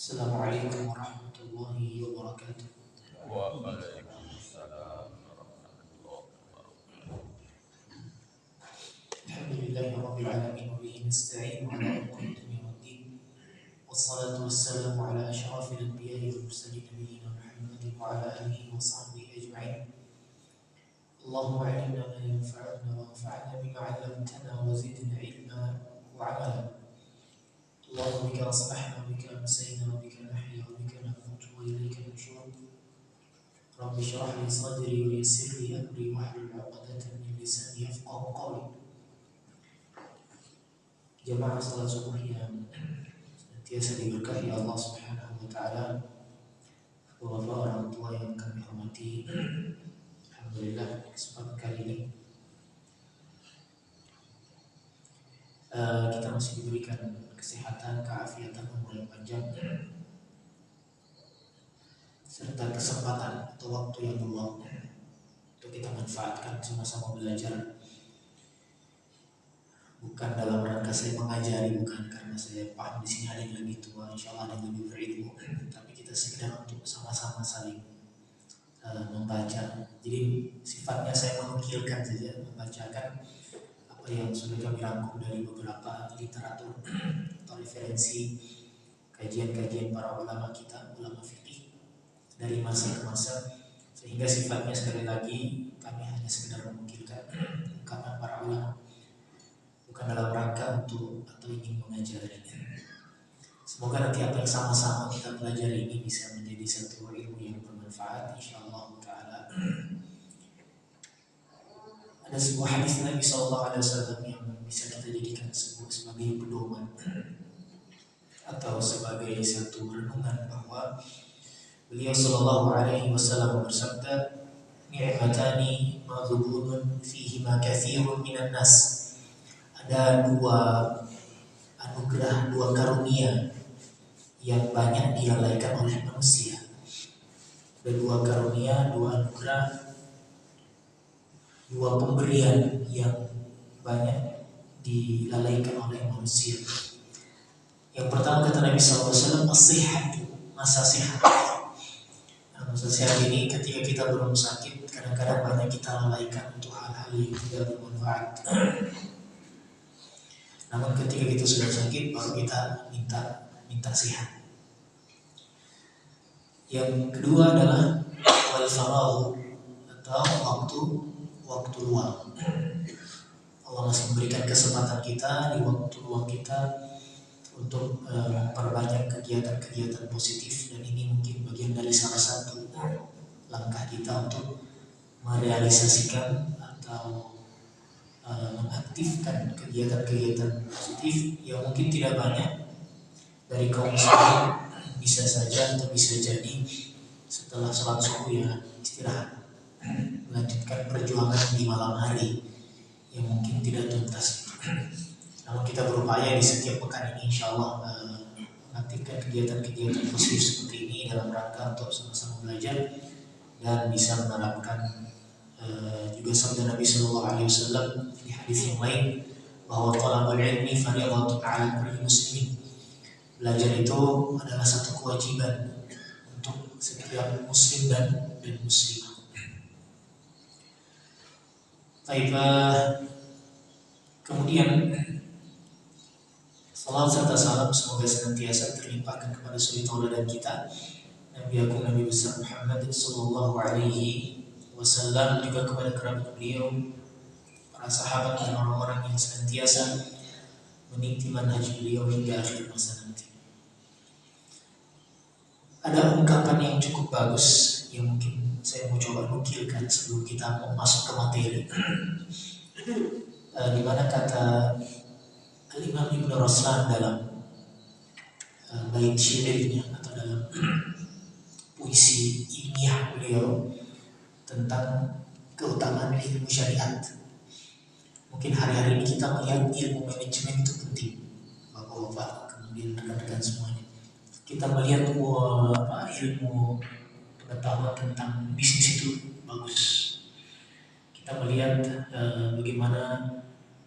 Assalamualaikum warahmatullahi wabarakatuh. Waalaikumsalam warahmatullahi wabarakatuh. Alhamdulillahi rabbil alamin wa bihi nasta'in ala umuri dunya waddin. Wassalatu wassalamu ala asyrafil anbiya'i wal mursalin nabiyyina Muhammadin wa ala alihi wa sahbihi ajma'in. Allahumma 'allimna ma yanfa'una wanfa'na bima 'allamtana wa zidna 'ilma wa 'amala. Allahumma bika asbahna wa bika amsayna wa bika nahya wa bika namutu wa ilayka nusyur. Rabbi shrah li sadri wa yassir li amri wahlul 'uqdatam min lisani yafqahu qawli. Jamaah salat subuh yang senantiasa diberkahi Allah Subhanahu wa taala. Bapak orang tua yang kami hormati, alhamdulillah kesempatan kali ini kita masih diberikan kesehatan, keafiatan, umur yang panjang, serta kesempatan atau waktu yang luang untuk kita manfaatkan sama-sama belajar. Bukan dalam rangka saya mengajari, bukan karena saya paham di sini ada yang lebih tua, insya Allah ada yang lebih berilmu, tapi kita sekedar untuk sama-sama saling membaca. Jadi sifatnya saya menukilkan saja, membacakan apa yang sudah kami rangkum dari beberapa literatur atau referensi kajian-kajian para ulama kita, ulama fikih dari masa ke masa, sehingga sifatnya sekali lagi kami hanya sekedar menukilkan ungkapan para ulama, bukan dalam rangka untuk atau ingin mengajari. Semoga nanti apa yang sama-sama kita pelajari ini bisa menjadi satu ilmu yang bermanfaat, insyaallah taala. Ada sebuah hadis Nabi SAW yang bisa kita jadikan sebagai pedoman atau sebagai satu renungan, bahwa beliau Sallallahu Alaihi Wasallam bersabda, "Ni'matani maghdubun fihima katsirun minan nas." Ada dua anugerah, dua karunia yang banyak dilalaikan oleh manusia. Ada dua karunia, dua anugerah, dua pemberian yang banyak dilalaikan oleh manusia. Yang pertama kata Nabi SAW, as-sihhatu, masa sehat. Masa sehat ini ketika kita belum sakit, kadang-kadang banyak kita lalaikan untuk hal-hal yang tidak bermanfaat. Namun ketika kita sudah sakit, baru kita minta sehat. Yang kedua adalah wal faragh, atau waktu luang. Allah masih memberikan kesempatan kita di waktu luang kita untuk memperbanyak kegiatan-kegiatan positif, dan ini mungkin bagian dari salah satu langkah kita untuk merealisasikan atau mengaktifkan kegiatan-kegiatan positif yang mungkin tidak banyak dari kaum muslimin. Bisa saja atau bisa jadi setelah sholat subuh ya istirahat, melanjutkan perjuangan di malam hari yang mungkin tidak tuntas. Namun kita berupaya di setiap pekan ini insya Allah mengaktifkan kegiatan-kegiatan positif seperti ini dalam rangka untuk sama-sama belajar dan bisa menerapkan juga sabda Nabi Sallallahu Alaihi Wasallam di hadis yang lain, bahwa talabul ilmi fardhatun 'ala kulli muslimin. Belajar itu adalah satu kewajiban untuk setiap muslim dan muslimah. Baik, kemudian salam serta salam semoga senantiasa terlimpahkan kepada suri tauladan kita, Nabi Agung Nabi besar Muhammad Sallallahu Alaihi Wasallam, juga kepada kerabat beliau, para sahabat dan orang-orang yang senantiasa meniti manhaj beliau hingga akhir masa nanti. Ada ungkapan yang cukup bagus yang mungkin saya mau coba nukilkan sebelum kita mau masuk ke materi, di mana kata Imam Ibn Raslan dalam bait syairnya atau dalam puisi ilmiah beliau tentang keutamaan ilmu syariat. Mungkin hari-hari ini kita melihat ilmu manajemen itu penting, bapak-bapak, kemudian rekan-rekan semuanya. Kita melihat ilmu pengetahuan tentang bisnis itu bagus. Kita melihat bagaimana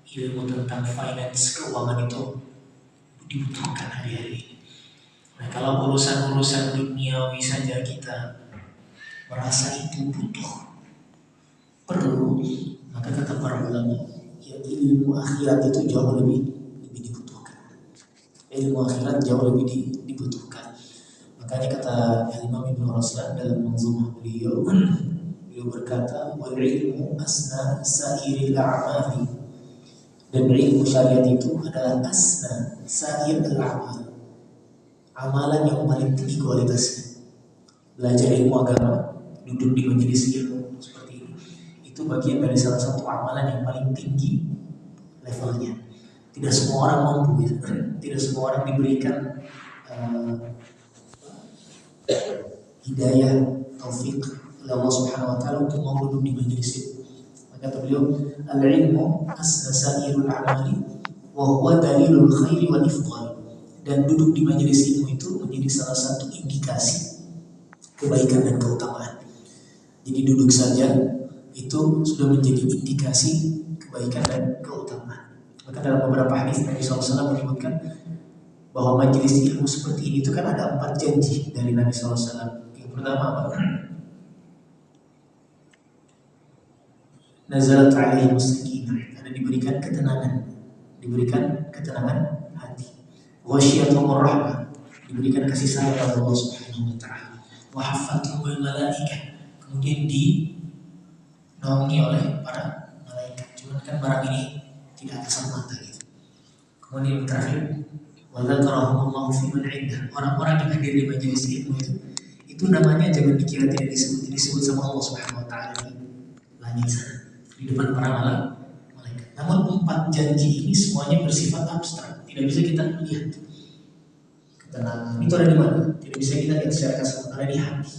ilmu tentang finance, keuangan itu dibutuhkan hari-hari ini. Nah, kalau urusan-urusan duniawi saja kita merasa itu butuh, perlu, maka kata para ulama, ya ilmu akhirat itu jauh lebih dibutuhkan. Ilmu akhirat jauh lebih dibutuhkan. Makanya kata Imam Ibn Raslan dalam manzumah beliau berkata, wal ilmu asna sa'iril a'mali, dan ilmu syariat itu adalah asna sa'iril a'mal, amalan yang paling tinggi kualitasnya. Belajar ilmu agama, duduk di majelis ilmu seperti ini, itu bagian dari salah satu amalan yang paling tinggi levelnya. Tidak semua orang mampu, gitu. Tidak semua orang diberikan hidayah, taufik oleh Allah Subhanahu wa taala untuk mau duduk di majelis ilmu. Maka beliau, al-ilmu asna sa'irul a'mali wa huwa dalilul khairi wal ifdal. Dan duduk di majelis ilmu itu menjadi salah satu indikasi kebaikan dan keutamaan. Jadi duduk saja itu sudah menjadi indikasi kebaikan dan keutamaan. Maka dalam beberapa hadis Nabi SAW menyebutkan bahwa majelis ilmu seperti ini itu kan ada 4 janji dari Nabi SAW. Yang pertama apa? Nazalat alaihi sakinah, ada diberikan ketenangan hati. Wasyiatumur rahmah, diberikan kasih sayang oleh Allah Subhanahu wa taala. Wa haffathumul malaikah, kemudian dinaungi oleh para malaikat. Cuman kan barang ini tidak kasat mata gitu. Kemudian yang terakhir, wa dzakarahumullahu fi man 'indah, orang-orang yang hadir di majelis ilmu itu namanya jangan dikira tidak disebut sama Allah Subhanahu wa taala di langit sana, di depan para malaikat. Namun 4 janji ini semuanya bersifat abstrak, tidak bisa kita lihat. Ketenangan itu ada di mana? Tidak bisa kita lihat secara kasat, ada di hati.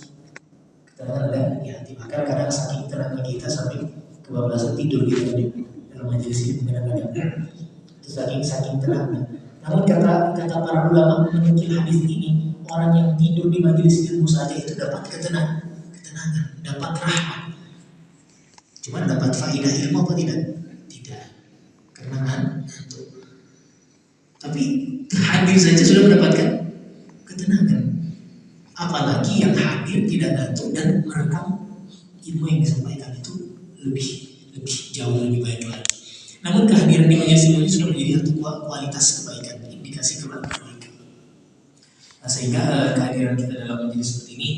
Ketenangan ada di hati. Bahkan kadang saking tenangnya kita sampai kebablasan tidur gitu di dalam majelis ini kadang-kadang. Itu saking tenangnya. Namun kata para ulama menukil hadis ini, orang yang tidur di majelis ilmu saja itu dapat ketenangan, dapat rahmat. Cuma dapat faedah ilmu apa tidak? Tidak. Karena ngantuk. Tapi hadir saja sudah mendapatkan ketenangan. Apalagi yang hadir tidak ngantuk dan merekam ilmu yang disampaikan itu lebih jauh lebih baik lagi. Namun kehadiran di majelis ilmu sudah menjadi satu kualitas kebaikan, indikasi kebaikan. Nah, sehingga kehadiran kita dalam majelis seperti ini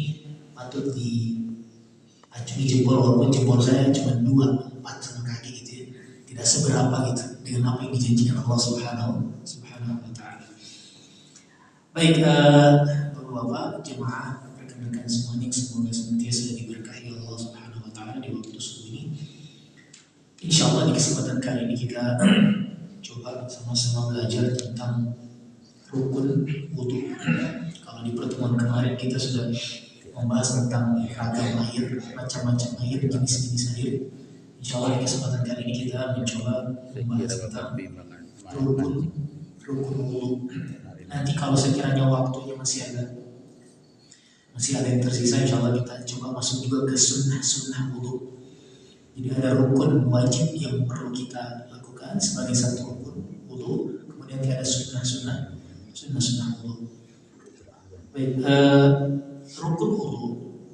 patut diacungi jempol, walaupun jempol saya cuma 2, 4 sama kaki gitu ya. Tidak seberapa gitu dengan apa yang dijanjikan Allah Subhanahu wa taala. Baik, Bapak-bapak, jemaah, rekan-rekan semuanya, semoga senantiasa diberkahi Allah Subhanahu wa taala di waktu subuh ini. Insyaallah di kesempatan kali ini kita coba sama-sama belajar tentang rukun wudu. Kalau di pertemuan kemarin kita sudah membahas tentang ragam air, macam-macam air, jenis-jenis air. Insyaallah di kesempatan kali ini kita mencoba membahas tentang rukun wudu. Nanti kalau sekiranya waktunya masih ada yang tersisa, insyaallah kita coba masuk juga ke sunnah wudu. Jadi ada rukun wajib yang perlu kita lakukan sebagai satu rukun wudu, kemudian ada sunnah wudu. Baik, rukun wudu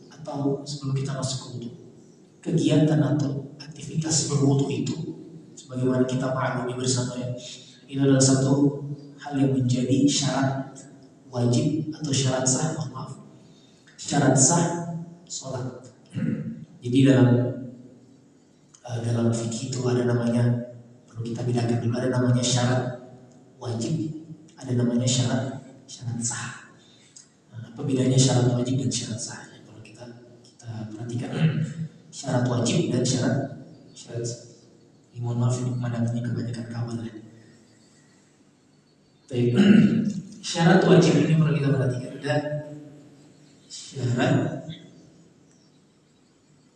atau sebelum kita masuk ke wudu, kegiatan atau aktivitas berwudu itu, sebagaimana kita maklumi bersama ya, itu adalah satu hal yang menjadi syarat wajib atau syarat sah sholat. Jadi dalam fikih itu ada namanya, perlu kita bedakan dulu, ada namanya syarat wajib, ada namanya syarat sah. Apa bedanya syarat wajib dan syarat sah? Kalau kita perhatikan syarat wajib dan syarat mohon maaf ini pemandangannya kebanyakan kabel ya. Baik, syarat wajib ini perlu kita perhatikan. Ada syarat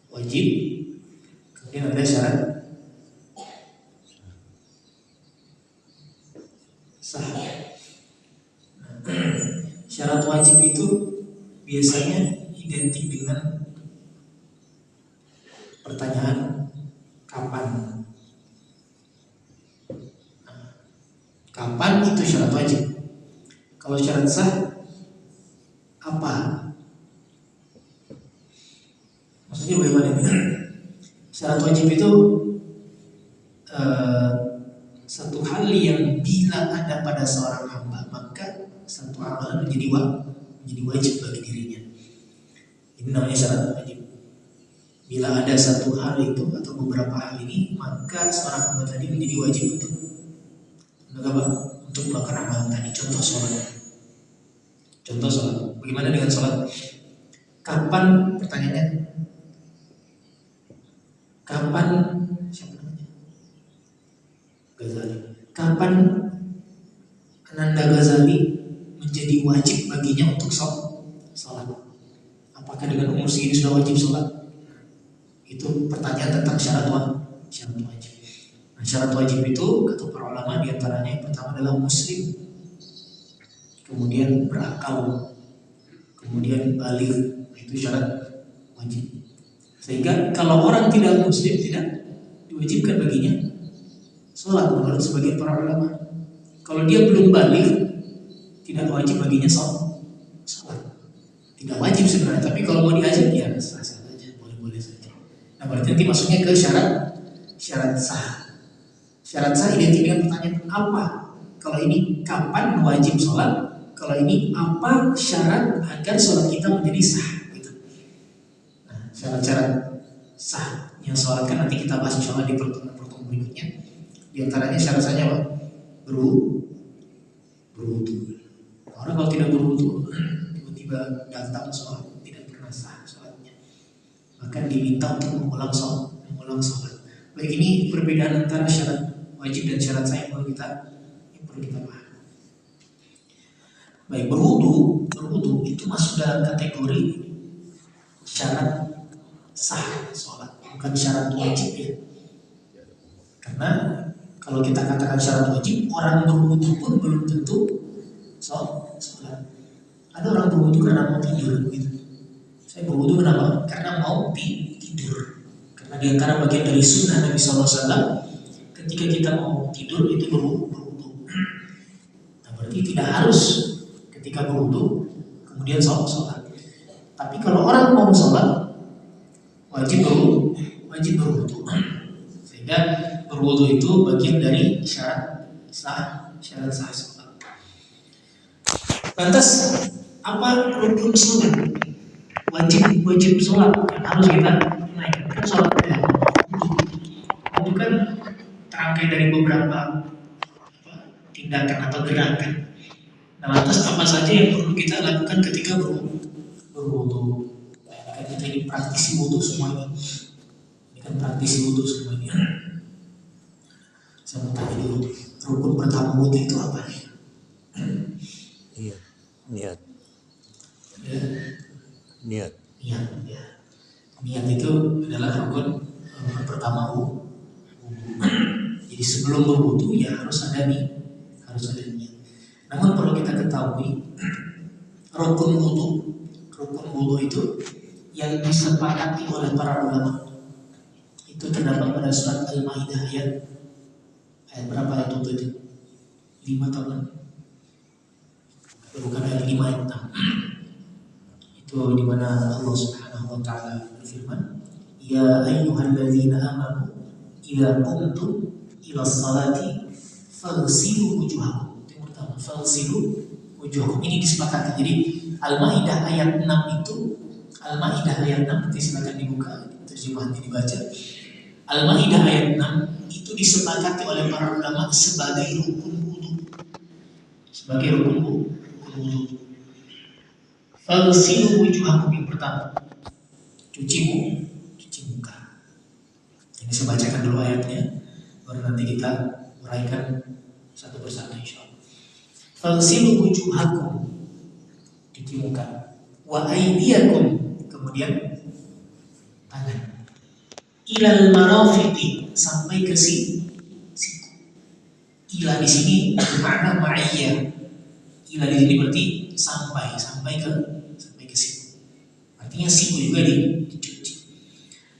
wajib, kemudian ada syarat sah. Syarat wajib itu biasanya identik dengan pertanyaan kapan. Kapan itu syarat wajib. Kalau syarat sah Syarat wajib itu satu hal yang bila ada pada seorang hamba maka satu amalan menjadi wajib bagi dirinya. Ini namanya syarat wajib. Bila ada satu hal itu atau beberapa hal ini, maka seorang hamba tadi menjadi wajib untuk melakukan amalan tadi. Contoh sholat. Bagaimana dengan sholat? Kapan, pertanyaannya? Kapan, siapa namanya? Ghazali. Kapan Ananda Ghazali menjadi wajib baginya untuk sholat? Apakah dengan umur segini sudah wajib sholat? Itu pertanyaan tentang syarat wajib. Nah, syarat wajib itu kata para ulama diantaranya yang pertama adalah muslim, kemudian berakal, kemudian balik. Itu syarat wajib. Sehingga kalau orang tidak muslim tidak diwajibkan baginya sholat menurut sebagian para ulama. Kalau dia belum balik tidak wajib baginya sholat. Tidak wajib sebenarnya, tapi kalau mau diajak ya sah-sah saja, boleh-boleh saja. Nah, berarti nanti masuknya ke syarat sah. Syarat sah identik dengan pertanyaan apa? Kalau ini kapan wajib sholat? Kalau ini apa syarat agar sholat kita menjadi sah? Gitu. Nah, syarat-syarat sahnya sholat kan nanti kita bahas insyaallah di pertemuan berikutnya. Di antaranya syarat sahnya apa? Berwudu. Orang kalau tidak berwudu tiba-tiba datang sholat tidak pernah sah sholatnya. Bahkan diminta untuk mengulang sholat. Baik, ini perbedaan antara syarat wajib dan syarat sah yang perlu kita pahami. Baik, berwudu itu masuk dalam kategori syarat sah sholat, bukan syarat wajib ya. Karena kalau kita katakan syarat wajib, orang berwudu pun belum tentu sholat. Ada orang berwudu karena mau tidur gitu. Saya berwudu kenapa? Karena mau tidur. Karena di antara bagian dari sunnah Nabi SAW, ketika kita mau tidur itu berwudu. Nah, berarti tidak harus ketika berwudu kemudian sholat. Tapi kalau orang mau sholat wajib berwudu. Sehingga berwudu itu bagian dari syarat sah sholat. Lantas apa rukun sholat? Wajib sholat yang harus kita naikkan. Kan sholat itu kan terangkai dari beberapa tindakan atau gerakan. Nah, lantas apa saja yang perlu kita lakukan ketika berwudu? Kan kita ini praktisi wudu semuanya. Ini kan praktisi wudu semuanya. Saya mau tanya dulu, rukun pertama wudu itu apa? Iya, niat. Ya. Niat. Ya. Niat itu adalah rukun pertama wudu. Jadi sebelum berwudu ya harus ada niat. Namun perlu kita ketahui rukun wudu itu yang disepakati oleh para ulama itu terdapat pada surat Al-Maidah ayat berapa ayat itu? 5 atau 6? Bukan ayat 5 ayat 6. Itu di mana Allah Subhanahu wa taala berfirman, "Ya ayyuhalladzina amanu idza qumtum ila sholati faghsilu wujuhakum." Itu yang pertama, faghsilu wujuhakum. Ini disepakati. Jadi Al-Maidah ayat 6 itu, Al-Maidah ayat 6 nanti silakan dibuka terjemahan dibaca. Al-Maidah ayat 6 itu disepakati oleh para ulama sebagai rukun wudu. Faghsilu wujuhakum yang pertama, cuci muka. Ini saya bacakan dulu ayatnya, baru nanti kita uraikan satu persatu insyaallah. Faghsilu wujuhakum, cuci muka. Wa aydiyakum, kemudian tangan. Ilal marafiqi, sampai ke siku. Ila di sini bermakna ma'iyah. Ila di sini berarti sampai ke siku. Artinya siku juga dicuci.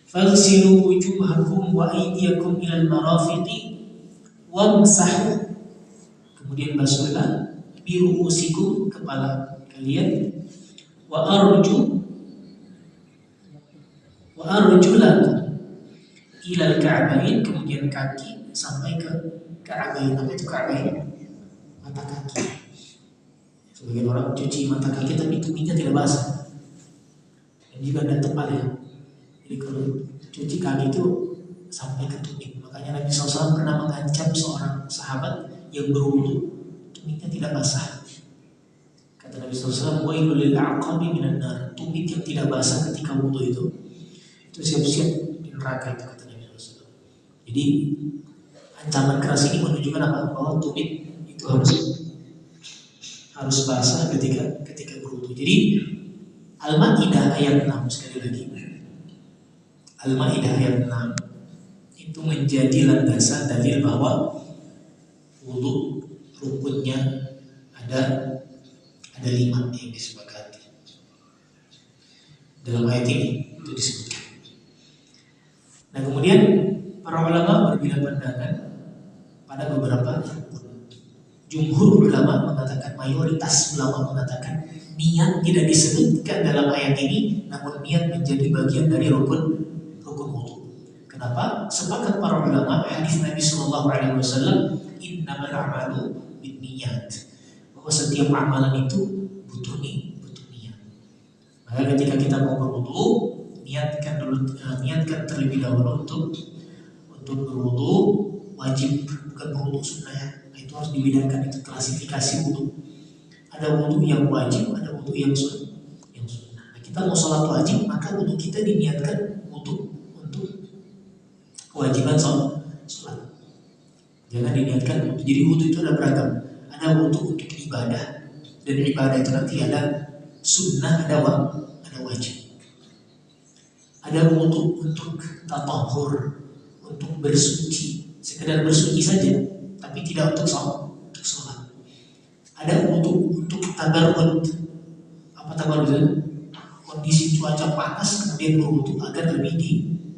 Faghsilu wujuhakum wa aydiyakum ilal marafiqi wamsahu. Kemudian basuhlah bi ru'usikum, kepala kalian, wa arjulakum ilal ka'bain, kemudian kaki sampai ke ka'bain. Apa itu ka'bain? Mata kaki. Sebagian orang cuci mata kaki tapi tumitnya tidak basah. Dan juga tidak tepat ya. Jadi kalau cuci kaki itu sampai ke tumit. Makanya Nabi SAW pernah mengancam seorang sahabat yang berwudu, tumitnya tidak basah. Kata Nabi SAW, wailul lil a'qabi minan nar. Tumit yang tidak basah ketika wudu itu siap-siap di neraka, itu kata Nabi SAW. Jadi ancaman keras ini menunjukkan apa? Bahwa tumit itu harus basah ketika berwudu. Jadi Al-Maidah ayat 6 sekali lagi. Al-Maidah ayat 6 itu menjadi landasan dalil bahwa wudu rukunnya ada 5 yang disepakati. Dalam ayat ini itu disebutkan. Nah, kemudian para ulama berbeda pandangan pada beberapa rukun. Jumhur ulama mengatakan, mayoritas ulama mengatakan niat tidak disebutkan dalam ayat ini, namun niat menjadi bagian dari rukun wudu. Kenapa? Sepakat para ulama hadis Nabi Shallallahu Alaihi Wasallam, innamal a'malu binniyat, bahwa setiap amalan itu butuh niat. Maka ketika kita mau berwudu, niatkan terlebih dahulu untuk berwudu wajib, bukan berwudu sunnah ya. Itu harus dibedakan, itu klasifikasi wudu. Ada wudu yang wajib, ada wudu yang sunnah. Nah, kita mau sholat wajib, maka wudu kita diniatkan untuk kewajiban sholat. Jangan diniatkan wudu. Jadi wudu itu ada beragam. Ada wudu untuk ibadah, dan ibadah itu nanti ada sunnah, ada wajib. Ada wudu untuk tatahur, untuk bersuci, sekedar bersuci saja, tapi tidak untuk sholat. Ada wudu untuk tabarrud. Apa tabarrud? Kondisi cuaca panas kemudian berwudu agar lebih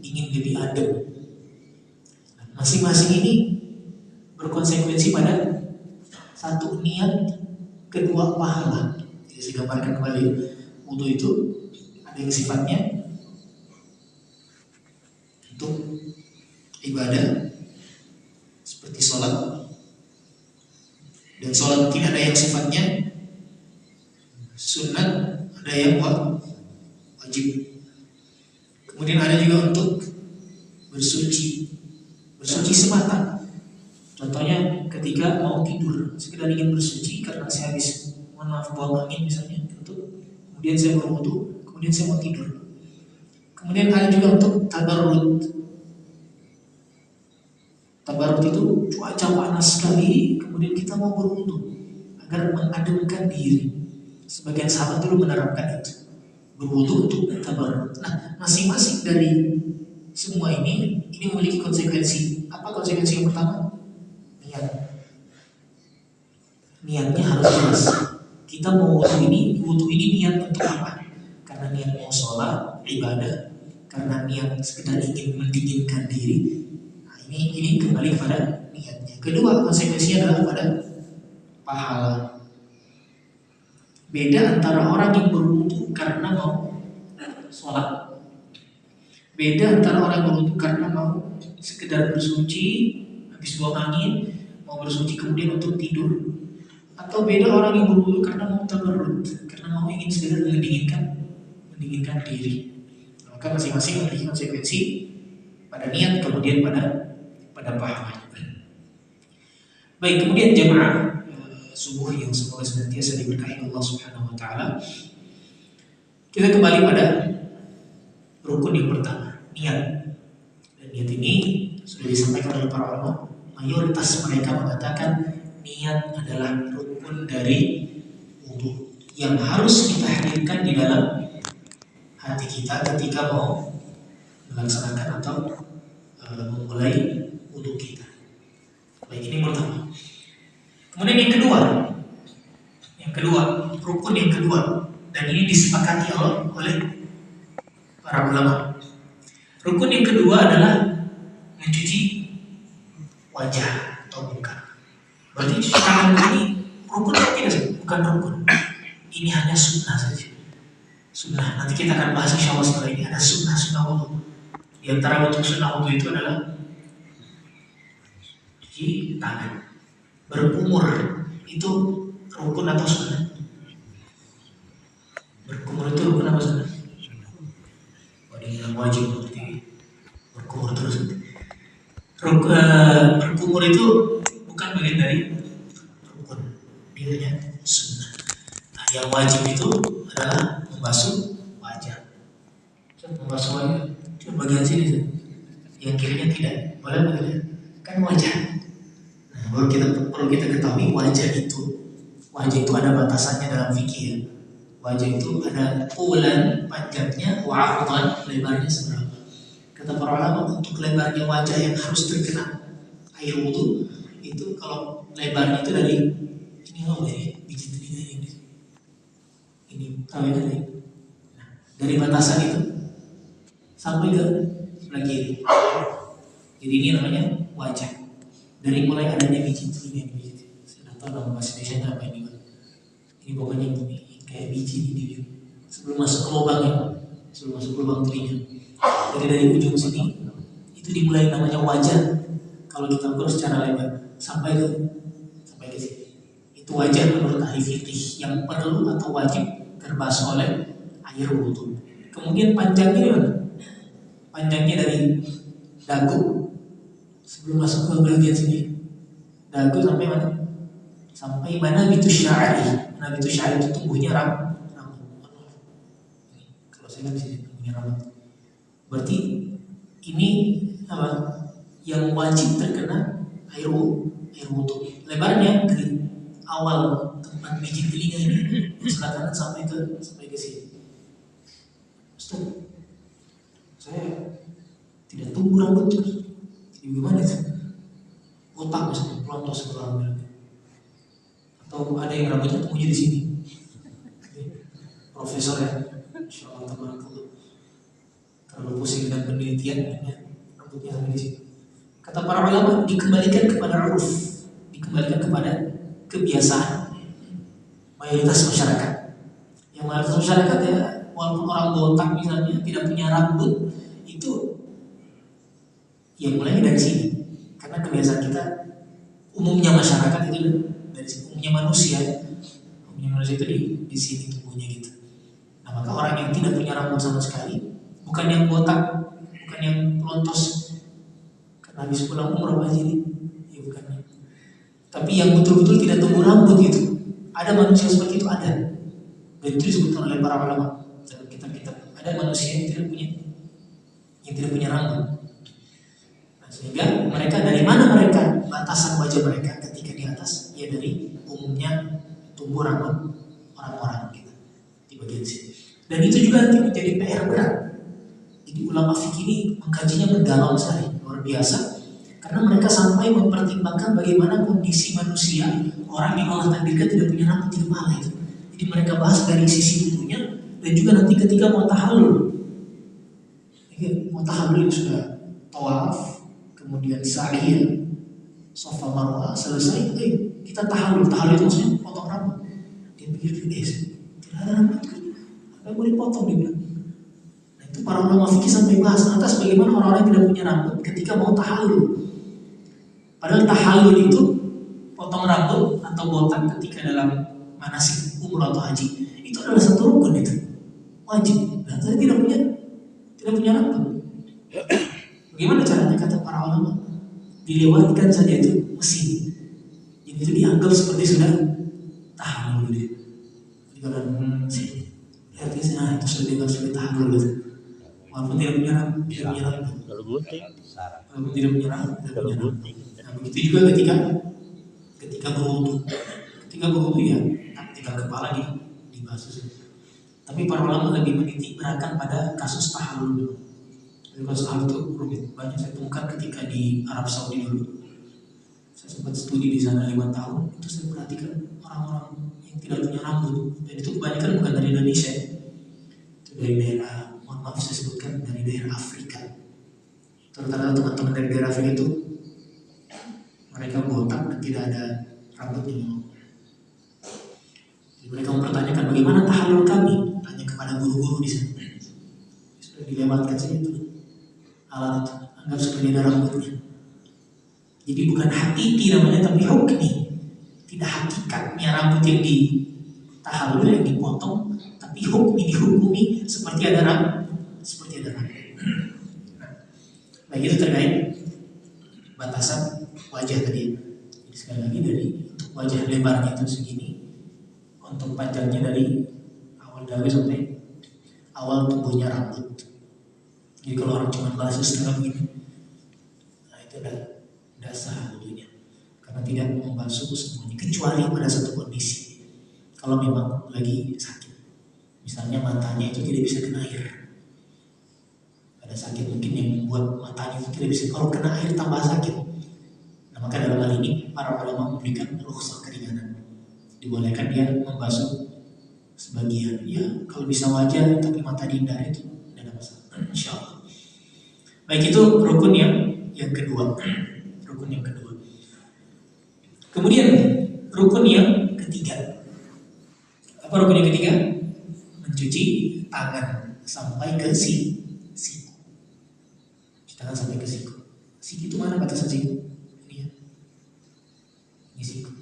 dingin, lebih adem. Masing-masing ini berkonsekuensi pada satu niat, kedua pahala. Jadi saya gambarkan kembali, wudu itu ada yang sifatnya untuk ibadah seperti sholat, dan sholat mungkin ada yang sifatnya sunat, ada yang wajib. Kemudian ada juga untuk bersuci semata. Contohnya ketika mau tidur, sekedar ingin bersuci karena saya habis buang angin misalnya, kemudian saya berwudu, kemudian saya mau tidur. Kemudian ada juga untuk tabarrud. Tabarrud itu cuaca panas sekali, kemudian kita mau berwudu agar mengademkan diri. Sebagian sahabat dulu menerapkan itu, berwudu untuk tabarrud. Nah, masing-masing dari semua ini memiliki konsekuensi. Apa konsekuensi yang pertama? Niatnya harus jelas. Kita mau wudu ini niat untuk apa? Karena niat mau sholat, ibadah, karena niat sekedar ingin mendinginkan diri. Nah, ini kembali kepada niatnya. Kedua, konsekuensinya adalah pada pahala. Beda antara orang yang berwudu karena mau sholat, beda antara orang berwudu karena mau sekedar bersuci, habis buang angin, mau bersuci kemudian untuk tidur. Atau beda orang yang berwudu karena mau tabarrud, karena mau ingin sekedar mendinginkan diri. Maka masing-masing memiliki konsekuensi pada niat, kemudian pada pahala. Baik, kemudian jemaah subuh yang semoga senantiasa diberkahi Allah Subhanahu wa taala. Kita kembali pada rukun yang pertama, niat. Dan niat ini sudah disampaikan oleh para ulama. Mayoritas mereka mengatakan niat adalah rukun dari wudu yang harus kita hadirkan di dalam hati kita ketika mau melaksanakan atau memulai wudu kita. Baik, ini pertama. Kemudian yang kedua, rukun yang kedua, dan ini disepakati oleh para ulama. Rukun yang kedua adalah mencuci wajah atau muka. Berarti cuci tangan ini rukun atau tidak sih? Bukan rukun. Ini hanya sunnah saja. Sunnah. Nanti kita akan bahas insya Allah setelah ini. Ada sunnah wudu. Di antara bentuk sunnah wudu itu adalah cuci tangan. Berkumur itu rukun atau sunnah? Berkumur itu rukun apa sunnah? Ada yang wajib berarti berkumur terus. Berkumur itu bukan bagian dari rukun, dia hanya sunnah. Nah, yang wajib itu adalah membasuh wajah. Membasuh wajah cuma bagian sini, yang kirinya tidak. Boleh bagian kan wajah. Nah, perlu kita ketahui wajah itu ada batasannya dalam fikih ya. Wajah itu ada ulan panjangnya, wa'ardan lebarnya seberapa. Kata para ulama untuk lebarnya wajah yang harus terkena air wudu itu kalau lebarnya itu dari ini biji telinga ini tahu ya ini. Nah, dari batasan itu sampai ke sebelah kiri. Jadi ini namanya wajah. Dari mulai adanya biji telinga ini. Saya tahu nama bahasa Indonesia apa ini. Ini pokoknya ini kayak biji ini sebelum masuk ke lubangnya, sebelum masuk ke lubang telinga. Jadi dari ujung sini itu dimulai namanya wajah. Kalau kita ukur secara lebar sampai ke sini. Itu wajah menurut ahli fikih yang perlu atau wajib terbasuh oleh air wudu. Kemudian panjangnya mana? Panjangnya dari dagu sebelum masuk ke bagian sini. Dagu sampai mana? Sampai mana itu syari. Nah itu syari itu tumbuhnya rambut. Kalau saya kan di sini tumbuhnya rambut. Berarti ini apa? Yang wajib terkena air wudu. Lebarnya dari awal tempat biji telinga ini sebelah kanan sampai ke sini. Ustaz, saya tidak tumbuh rambut terus. Jadi gimana itu? Otak misalnya pelontos sebelah. Atau ada yang rambutnya tumbuhnya di sini. Profesor ya, insya Allah teman-teman terlalu pusing dengan penelitian, rambutnya sampai di sini. Kata para ulama dikembalikan kepada uruf, dikembalikan kepada kebiasaan mayoritas masyarakat. Yang mayoritas masyarakat ya, walaupun orang botak misalnya tidak punya rambut, itu yang mulai dari sini. Karena kebiasaan kita umumnya masyarakat itu dari sini, umumnya manusia itu di sini tumbuhnya gitu. Nah maka orang yang tidak punya rambut sama sekali, bukan yang botak, bukan yang pelontos karena habis pulang umroh aja nih, ya bukan. Tapi yang betul-betul tidak tumbuh rambut gitu. Ada manusia seperti itu ada. Dan itu disebutkan oleh para ulama dalam kitab-kitab. Ada manusia yang tidak punya rambut. Nah, sehingga mereka dari mana mereka batasan wajah mereka ketika di atas? Ya dari umumnya tumbuh rambut orang-orang gitu di bagian sini. Dan itu juga nanti menjadi PR berat. Jadi ulama fikih ini mengkajinya mendalam sekali, luar biasa. Karena mereka sampai mempertimbangkan bagaimana kondisi manusia, orang yang Allah takdirkan tidak punya rambut di kepala itu. Jadi mereka bahas dari sisi tubuhnya dan juga nanti ketika mau tahallul yang sudah tawaf, kemudian sa'i, Safa Marwah selesai, kita tahallul itu maksudnya potong rambut. Dia pikir tidak ada rambut kan? Apa boleh potong dia bilang. Nah itu para ulama fikih sampai bahas atas bagaimana orang-orang yang tidak punya rambut ketika mau tahallul. Padahal tahallul itu potong rambut atau botak ketika dalam manasik umrah atau haji itu adalah satu rukun itu wajib. Nah saya tidak punya rambut. Bagaimana caranya kata para ulama? Dilewatkan saja itu mesin. Jadi itu dianggap seperti sudah tahallul dia. Jadi kalau artinya itu sudah dianggap sebagai tahallul gitu. Walaupun tidak punya rambut. Kalau gunting. Walaupun tidak punya rambut. Nah begitu juga ketika berwudu. Ketika berwudu ya tinggal kepala dibasuh. Tapi para ulama lebih menitik beratkan pada kasus tahallul dulu. Kasus tahallul itu rumit. Banyak saya temukan ketika di Arab Saudi dulu. Saya sempat studi di sana 5 tahun. Itu saya perhatikan orang-orang yang tidak punya rambut. Dan itu kebanyakan bukan dari Indonesia. Itu dari daerah, mohon maaf saya sebutkan, dari daerah Afrika. Terutama teman-teman dari daerah Afrika itu mereka botak dan tidak ada rambutnya. Jadi mereka mempertanyakan bagaimana tahallul kami. Tanya kepada guru-guru di sana. Sudah dilewatkan saja itu. hakiki namanya, tapi hukmi, tidak hakikatnya rambut yang ditahallul, yang dipotong, tapi hukmi, dihukumi seperti ada rambut, seperti ada rambut. Nah, itu terkait batasan wajah tadi. Jadi sekali lagi, dari untuk wajah lebarnya itu segini, untuk panjangnya dari awal dagu sampai awal tumbuhnya rambut. Jadi kalau orang cuma basuh setengah begini, nah itu tidak sah wudunya, karena tidak membasuh semuanya, kecuali pada satu kondisi. Kalau memang lagi sakit, misalnya matanya itu tidak bisa kena air, ada sakit mungkin yang membuat matanya itu tidak bisa, kalau kena air tambah sakit. Nah, maka dalam hal ini para ulama memberikan rukhsah keringanan, dibolehkan dia membasuh sebagian, ya kalau bisa wajah tapi mata dihindari itu tidak ada masalah, insyaallah. Baik, itu rukun yang kedua. Rukun yang kedua. Kemudian rukun yang ketiga. Apa rukun yang ketiga? Mencuci tangan sampai ke siku. Cuci tangan sampai ke siku. Siku itu mana batasan siku? Ini ya. Ini siku.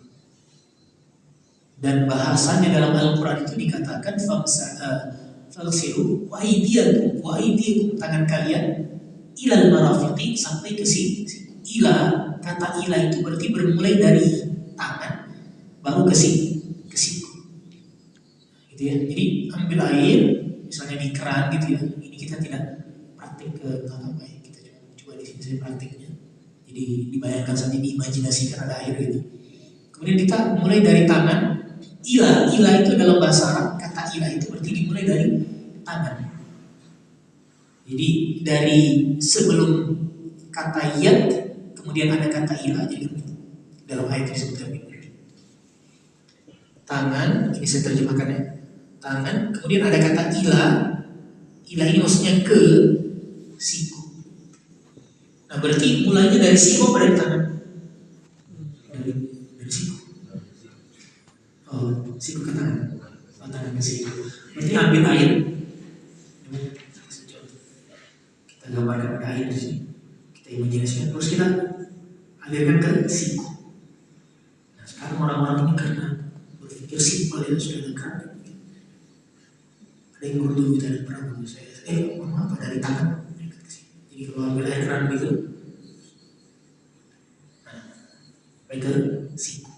Dan bahasanya dalam Al-Quran itu dikatakan fagsilu wa aydiyakum, tangan kalian ilal marafiqi, sampai ke siku. Ila, kata ila itu berarti bermulai dari tangan baru ke siku. Gitu ya. Jadi ambil air misalnya di keran gitu ya. Ini kita tidak praktik ke apa ya. Kita coba di sini saya praktiknya. Jadi dibayangkan saja, diimajinasikan ada air gitu. Kemudian kita mulai dari tangan. Ila itu dalam bahasa Arab, kata ila itu berarti dimulai dari tangan. Jadi dari sebelum kata yad, kemudian ada kata ila, jadi dalam ayat disebutkan tangan, ini saya terjemahkan ya. Tangan, kemudian ada kata ila ini maksudnya ke siku. Nah berarti mulainya dari siku apa dari tangan? Dari siku. Oh, siku ke tangan. Oh, tangan ke siku. Berarti ambil air. Kita gambarkan ada air di sini. Kita imajinasikan, terus kita alirkan ke siku. Nah sekarang orang-orang ini karena berpikir simpel ya, sudah dekat. Ada yang dulu kita ada pernah saya, apa dari tangan. Jadi kalau ambil air keran gitu, nah sampai ke siku.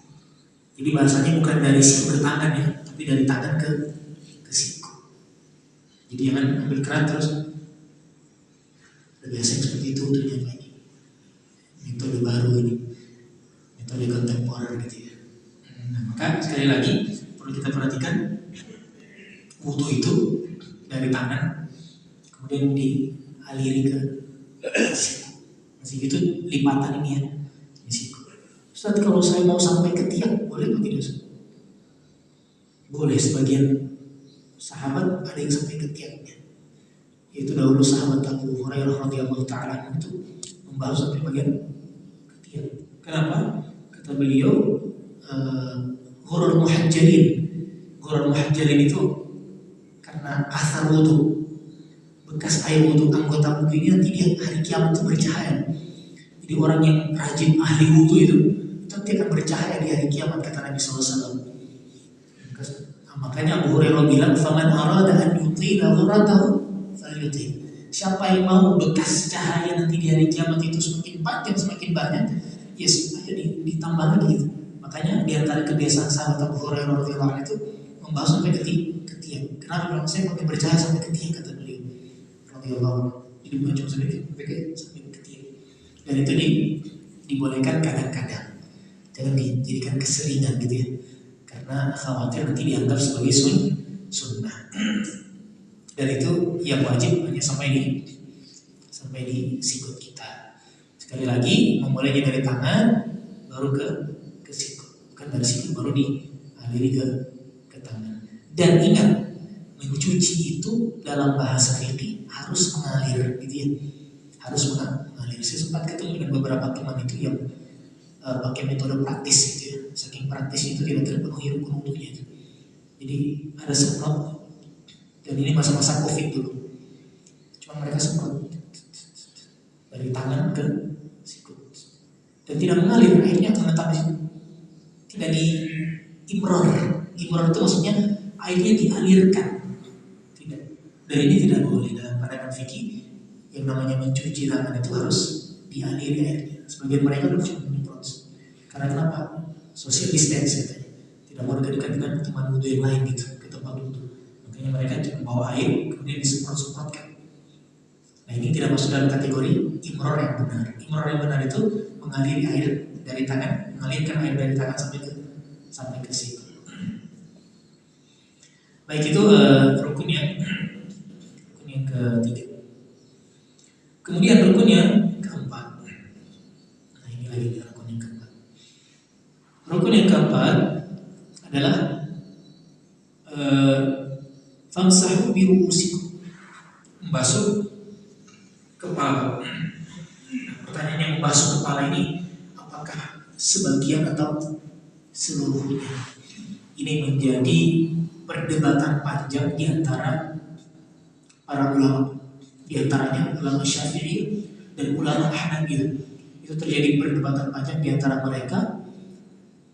Jadi bahasanya bukan dari siku ke tangan ya, tapi dari tangan ke siku. Jadi jangan ambil keran terus. Biasanya seperti itu tujuannya apa ini? Metode baru ini, metode kontemporer gitu ya. Nah, maka sekali lagi perlu kita perhatikan, wudu itu dari tangan, kemudian dialiri ke siku. Masih gitu lipatan ini ya, di siku. Ustaz, kalau saya mau sampai ke tiang, boleh atau tidak? Boleh, sebagian sahabat ada yang sampai ke tiangnya. Itu dahulu sahabat Abu Hurairah radhiyallahu ta'ala itu membahas sampai bagian ketiak. Kenapa? Kata beliau, ghurur muhajjalin itu karena asar wudu, bekas air wudu anggota wudu ini nanti di hari kiamat itu bercahaya. Jadi orang yang rajin ahli wudu itu nanti akan bercahaya di hari kiamat, kata Nabi SAW. Makanya Abu Hurairah bilang, faman arada an yutila ghurratahu falyuti. Siapa yang mau bekas cahaya nanti di hari kiamat itu semakin panjang, semakin banyak, ya supaya ditambah lagi gitu. Makanya di antara kebiasaan sahabat Abu Hurairah radhiyallahu anhu itu membahas sampai ke tiang. Kenapa? Kalau saya makin bercahaya sampai ke tiang, kata beliau radhiyallahu anhu. Jadi bukan cuma sampai ke tiang. Dan itu dibolehkan kadang-kadang. Jangan dijadikan keseringan gitu ya. Karena khawatir nanti dianggap sebagai sunnah. Dan itu yang wajib hanya sampai di sikut kita. Sekali lagi, memulainya dari tangan baru ke sikut, bukan dari sikut baru dialiri ke tangan. Dan ingat, mencuci itu dalam bahasa fikih harus mengalir, gitu ya. Harus mengalir. Saya sempat ketemu dengan beberapa teman itu yang pakai metode praktis gitu ya. Saking praktis itu tidak terpenuhi rukun wudunya. Jadi ada semprot. Dan ini masa-masa Covid dulu. Cuma mereka semprot dari tangan ke sikut. dan tidak mengalir, airnya menetap di situ, tidak di imror. Imror itu maksudnya airnya dialirkan. Tidak. Dan ini tidak boleh dalam pandangan fikih. Yang namanya mencuci tangan itu harus dialiri airnya. Sebagian mereka cuma menyemprot. Karena kenapa? Social distance katanya. Tidak mau dekat dengan teman wudhu yang lain gitu ke tempat wudhu. Makanya mereka cuma bawa air kemudian disemprot-semprotkan. Nah ini tidak masuk dalam kategori imror yang benar. Imror yang benar itu mengaliri air dari tangan, mengalirkan air dari tangan sampai ke situ. Baik, itu rukun yang ketiga. Kemudian rukun yang keempat. Nah ini lagi rukun yang keempat. Rukun yang keempat adalah famsahu bi ru'usikum, membasuh kepala. Pertanyaannya, membasuh kepala ini apakah sebagian atau seluruhnya? Ini menjadi perdebatan panjang di antara para ulama, di antaranya ulama Syafi'i dan ulama Hanafi. Itu terjadi perdebatan panjang di antara mereka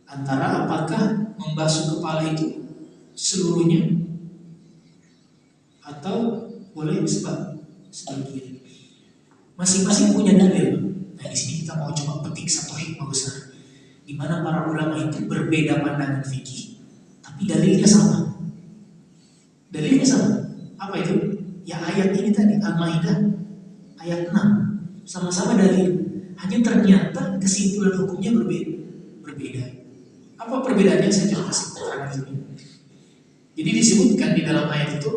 antara apakah membasuh kepala itu seluruhnya atau boleh sebagian. Masing-masing punya dalil. Nah di sini kita mau coba petik satu hikmah besar, di mana para ulama itu berbeda pandangan fikih, tapi dalilnya sama. Dalilnya sama. Apa itu? Ya ayat ini tadi, Al-Maidah ayat 6. Sama-sama dalil. Hanya ternyata kesimpulan hukumnya berbeda. Apa perbedaannya? Saya coba kasih keterangan di sini. Jadi disebutkan di dalam ayat itu,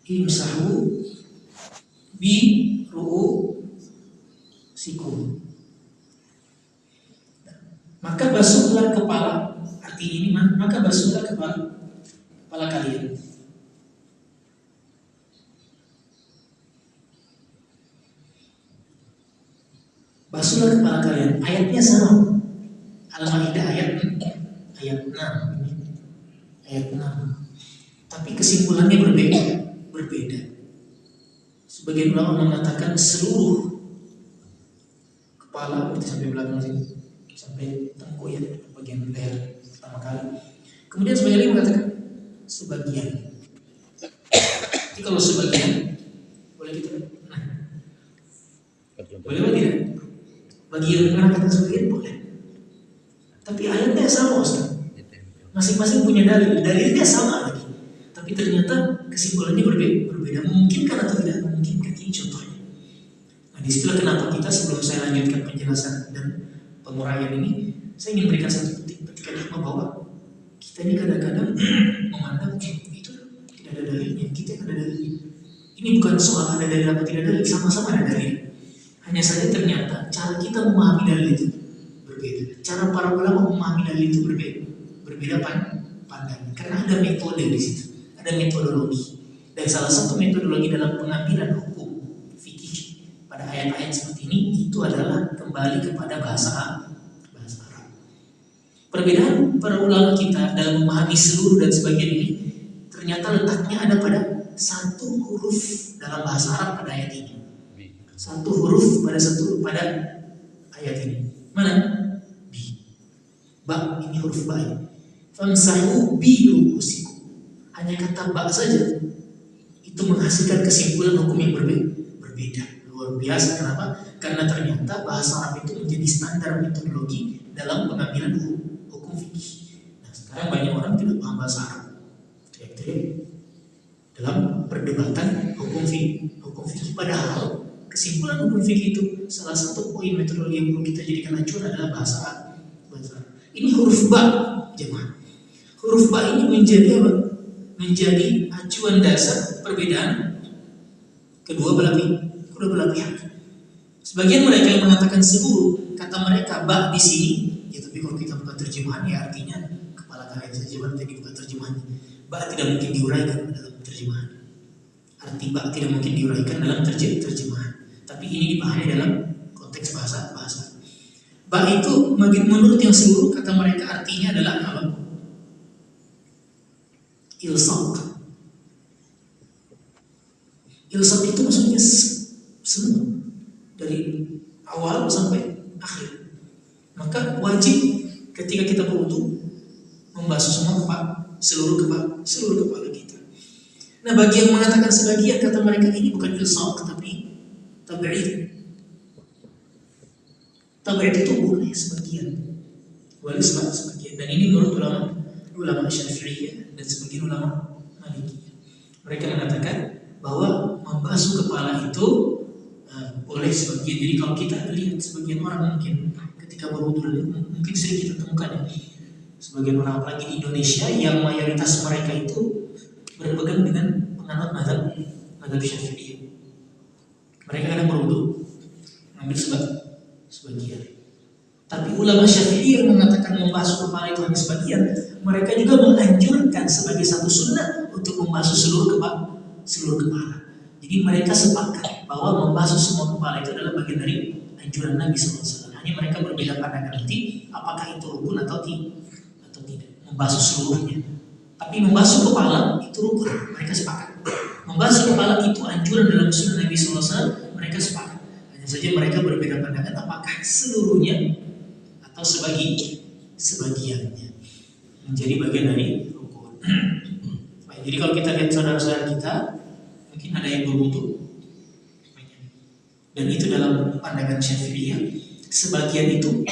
imsahu bi ru'usikum. Maka basuhlah kepala. Artinya ini, maka basuhlah kepala kalian. Basuhlah kepala kalian. Ayatnya sama. Al-Maidah ayat 6. Ayat 6. Tapi kesimpulannya berbeda. Sebagian ulama mengatakan seluruh kepala, berarti sampai belakang sini, sampai tengkuk ya, bagian leher pertama kali. Kemudian sebagian lagi mengatakan sebagian. Jadi kalau sebagian boleh gitu, boleh apa tidak? Bagian mengatakan sebagian boleh. Tapi ayatnya sama Ustaz. Masing-masing punya dalilnya sama lagi. Tapi ternyata kesimpulannya berbeda. Memungkinkan atau tidak memungkinkan, ini contohnya. Nah disitulah kenapa kita, sebelum saya lanjutkan penjelasan dan penguraian ini, saya ingin berikan satu petikan hikmah bahwa kita ini kadang-kadang memandang itu tidak ada dalilnya, kita ada dalilnya. Ini bukan soal ada dalil atau tidak dalil, sama-sama ada dalil. Hanya saja ternyata cara kita memahami dalil itu berbeda. Cara para ulama memahami dalil itu berbeda pandangan. Karena ada metode di situ, ada metodologi. Dan salah satu metodologi dalam pengambilan hukum fikih pada ayat-ayat seperti ini itu adalah kembali kepada bahasa Arab. Perbedaan para ulama kita dalam memahami seluruh dan sebagian ini ternyata letaknya ada pada satu huruf dalam bahasa Arab pada ayat ini. Satu huruf pada ayat ini. Mana? Bi. Ba, ini huruf ba. Famsahu bi ru'usikum. Hanya kata ba saja itu menghasilkan kesimpulan hukum yang berbeda. Luar biasa. Kenapa? Karena ternyata bahasa Arab itu menjadi standar metodologi dalam pengambilan hukum fikih. Nah, sekarang banyak orang tidak paham bahasa Arab. Teriak-teriak dalam perdebatan hukum fikih. Padahal kesimpulan hukum fikih itu salah satu poin metodologi yang perlu kita jadikan acuan adalah bahasa Arab. Ini huruf ba, jemaah. Huruf ba ini menjadi apa? Menjadi acuan dasar perbedaan kedua belah pihak. Sebagian mereka yang mengatakan seluruh, kata mereka ba di sini, ya tapi kalau kita buka terjemahan ya artinya kepala kalian saja, tadi buka terjemahan. Ba tidak mungkin diuraikan dalam terjemahan. Arti ba tidak mungkin diuraikan dalam terjemahan. Tapi ini dipahami dalam konteks bahasa. Ba itu menurut yang seluruh, kata mereka artinya adalah apa? Ilsaq itu maksudnya semua. dari awal sampai akhir. Maka wajib ketika kita berwudu membasuh semua seluruh kepala kita. Nah, bagi yang mengatakan sebagian, kata mereka ini bukan ilsaq tapi tab'id. Tab'id itu boleh sebagian, boleh sebagian. Dan ini menurut ulama Syafi'iyah dan sebagian ulama Malikiyah. Mereka mengatakan bahwa membasuh kepala itu boleh sebagian. Jadi kalau kita lihat sebagian orang mungkin ketika berwudu, mungkin sering kita temukan ya, sebagian orang apalagi di Indonesia yang mayoritas mereka itu berpegang dengan penganut mazhab Syafi'iyah. Mereka kadang berwudu mengambil sebagian. Tapi ulama Syafi'iyah yang mengatakan membasuh kepala itu hanya sebagian, mereka juga menganjurkan sebagai satu sunnah untuk membasuh seluruh kepala. Jadi mereka sepakat bahwa membasuh semua kepala itu adalah bagian dari anjuran Nabi SAW. Hanya mereka berbeda pandangan nanti apakah itu rukun atau tidak. Membasuh seluruhnya. Tapi membasuh kepala itu rukun, mereka sepakat. Membasuh kepala itu anjuran dalam sunnah Nabi SAW, mereka sepakat. Hanya saja mereka berbeda pandangan apakah seluruhnya atau sebagiannya menjadi bagian dari rukun. Baik, jadi kalau kita lihat saudara-saudara kita, mungkin ada yang berwudu, dan itu dalam pandangan Syafi'iyah, sebagian itu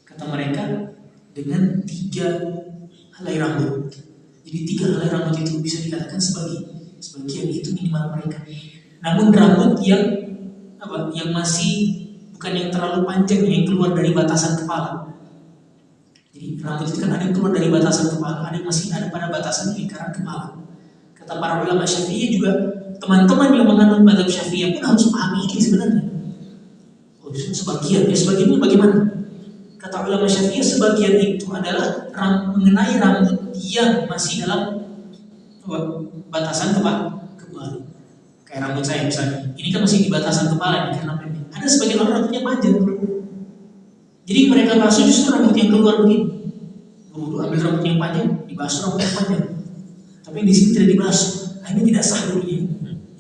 kata mereka dengan 3 helai rambut. Jadi 3 helai rambut itu bisa dikatakan sebagian itu minimal mereka. Namun rambut yang masih bukan yang terlalu panjang, yang keluar dari batasan kepala. Jadi rambut itu kan ada yang keluar dari batasan kepala, ada yang masih ada pada batasan lingkaran kepala. Kata para ulama Syafi'iyah juga, teman-teman yang menganut mazhab Syafi'iyah pun harus pahami ini sebenarnya. Oh, sebagian itu bagaimana? Kata ulama Syafi'iyah, sebagian itu adalah mengenai rambut yang masih dalam batasan kepala. Kayak rambut saya misalnya, ini kan masih di batasan kepala nih, karena pendek. Ada sebagian orang rambutnya panjang, jadi mereka basuh justru rambut yang keluar begini. Berwudu ambil rambut yang panjang, dibasuh rambut yang panjang. Tapi di sini tidak dibasuh, ini tidak sah dulunya.